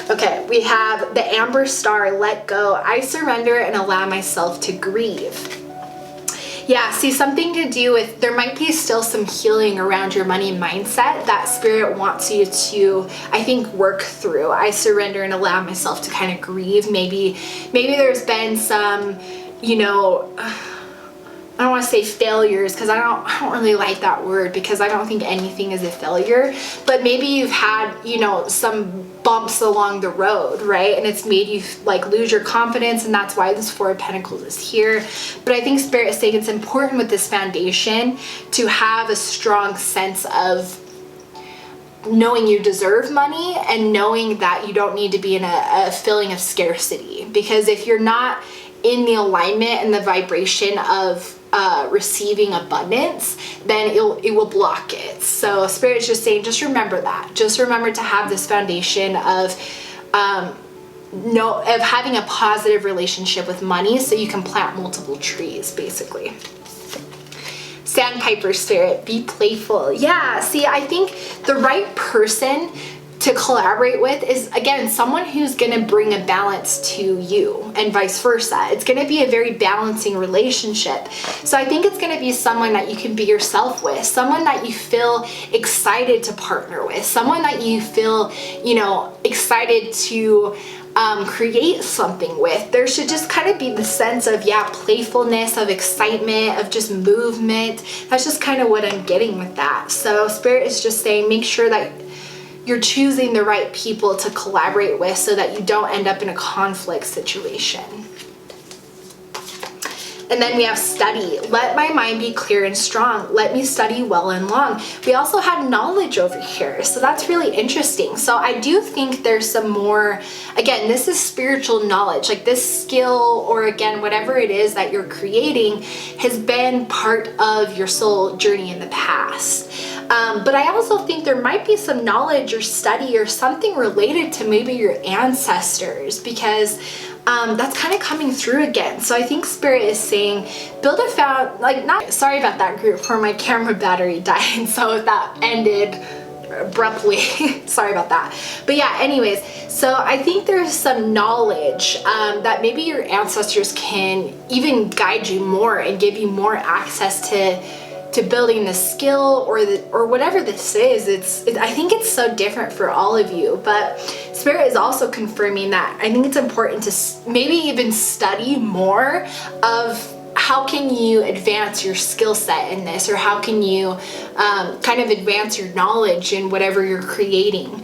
Okay, we have the Amber Star, let go. I surrender and allow myself to grieve. Yeah, see, something to do with, there might be still some healing around your money mindset that Spirit wants you to, I think, work through. I surrender and allow myself to kind of grieve. Maybe there's been some, you know, I don't want to say failures, because I don't really like that word, because I don't think anything is a failure, but maybe you've had, you know, some bumps along the road, right? And it's made you like lose your confidence, and that's why this Four of Pentacles is here. But I think Spirit is saying it's important with this foundation to have a strong sense of knowing you deserve money and knowing that you don't need to be in a feeling of scarcity, because if you're not in the alignment and the vibration of receiving abundance, then it will block it. So Spirit is just saying, just remember that. Just remember to have this foundation of having a positive relationship with money, so you can plant multiple trees, basically. Sandpiper Spirit, be playful. Yeah, see, I think the right person to collaborate with is, again, someone who's going to bring a balance to you, and vice versa. It's going to be a very balancing relationship. So I think it's going to be someone that you can be yourself with, someone that you feel excited to partner with, someone that you feel, you know, excited to create something with. There should just kind of be the sense of, yeah, playfulness, of excitement, of just movement. That's just kind of what I'm getting with that. So Spirit is just saying, make sure that you're choosing the right people to collaborate with so that you don't end up in a conflict situation. And then we have study. Let my mind be clear and strong. Let me study well and long. We also had knowledge over here. So that's really interesting. So I do think there's some more, again, this is spiritual knowledge. Like this skill, or again, whatever it is that you're creating, has been part of your soul journey in the past. But I also think there might be some knowledge or study or something related to maybe your ancestors, because that's kind of coming through again. So I think Spirit is saying, build a sorry about that group, for my camera battery died, so that ended abruptly. Sorry about that. But yeah, anyways, so I think there's some knowledge that maybe your ancestors can even guide you more and give you more access to building the skill or whatever this is. I think it's so different for all of you, but Spirit is also confirming that I think it's important to maybe even study more of how can you advance your skill set in this, or how can you kind of advance your knowledge in whatever you're creating.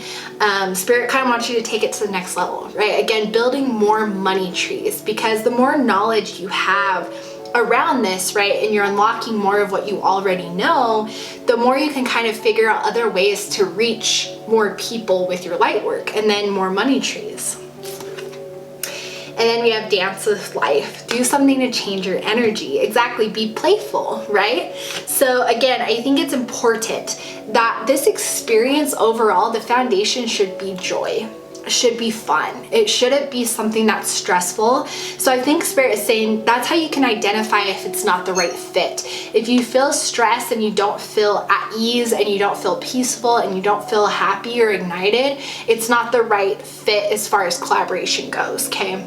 Spirit kind of wants you to take it to the next level, right? Again, building more money trees, because the more knowledge you have around this, right, and you're unlocking more of what you already know, the more you can kind of figure out other ways to reach more people with your light work, and then more money trees. And then we have dance with life. Do something to change your energy. Exactly, be playful, right? So again, I think it's important that this experience overall, the foundation should be joy. Should be fun. It shouldn't be something that's stressful. So I think Spirit is saying that's how you can identify if it's not the right fit. If you feel stressed and you don't feel at ease and you don't feel peaceful and you don't feel happy or ignited, it's not the right fit as far as collaboration goes, okay?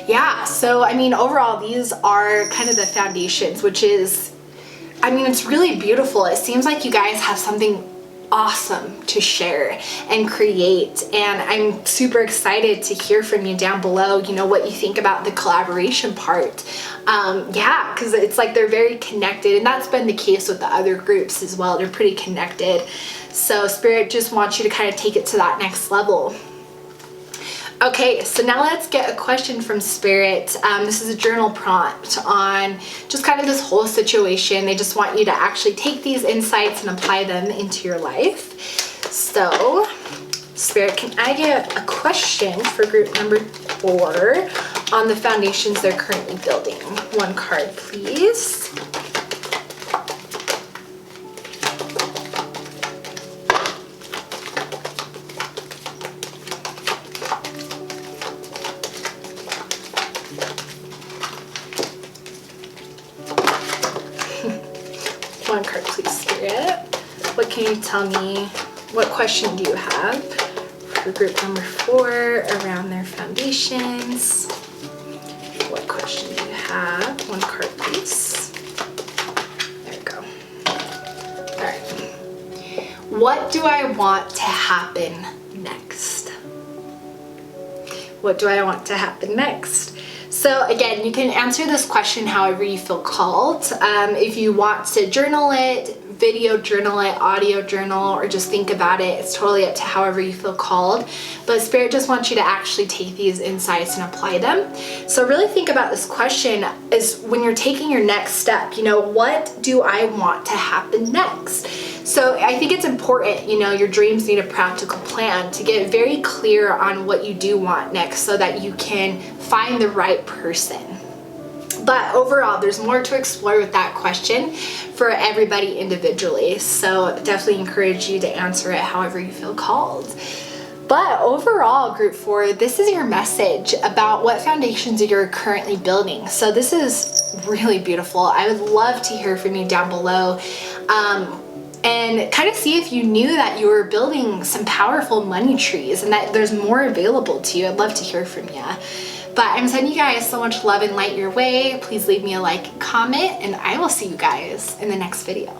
Yeah, so I mean, overall, these are kind of the foundations, which is, I mean, it's really beautiful. It seems like you guys have something awesome to share and create, and I'm super excited to hear from you down below, you know, what you think about the collaboration part. Yeah, because it's like they're very connected, and that's been the case with the other groups as well. They're pretty connected. So Spirit just wants you to kind of take it to that next level. Okay, so now let's get a question from Spirit. This is a journal prompt on just kind of this whole situation. They just want you to actually take these insights and apply them into your life. So, Spirit, can I get a question for group number 4 on the foundations they're currently building? One card, please. One card, please, Spirit. What can you tell me? What question do you have for group number 4 around their foundations? What question do you have? One card, please. There we go. All right. What do I want to happen next? What do I want to happen next? So again, you can answer this question however you feel called. If you want to journal it, video journal it, audio journal, or just think about it, it's totally up to however you feel called. But Spirit just wants you to actually take these insights and apply them. So really think about this question is when you're taking your next step, you know, what do I want to happen next? So I think it's important, you know, your dreams need a practical plan to get very clear on what you do want next so that you can find the right person. But overall, there's more to explore with that question for everybody individually. So definitely encourage you to answer it however you feel called. But overall, group 4, this is your message about what foundations you're currently building. So this is really beautiful. I would love to hear from you down below. And kind of see if you knew that you were building some powerful money trees and that there's more available to you. I'd love to hear from you. But I'm sending you guys so much love and light your way. Please leave me a like, comment, and I will see you guys in the next video.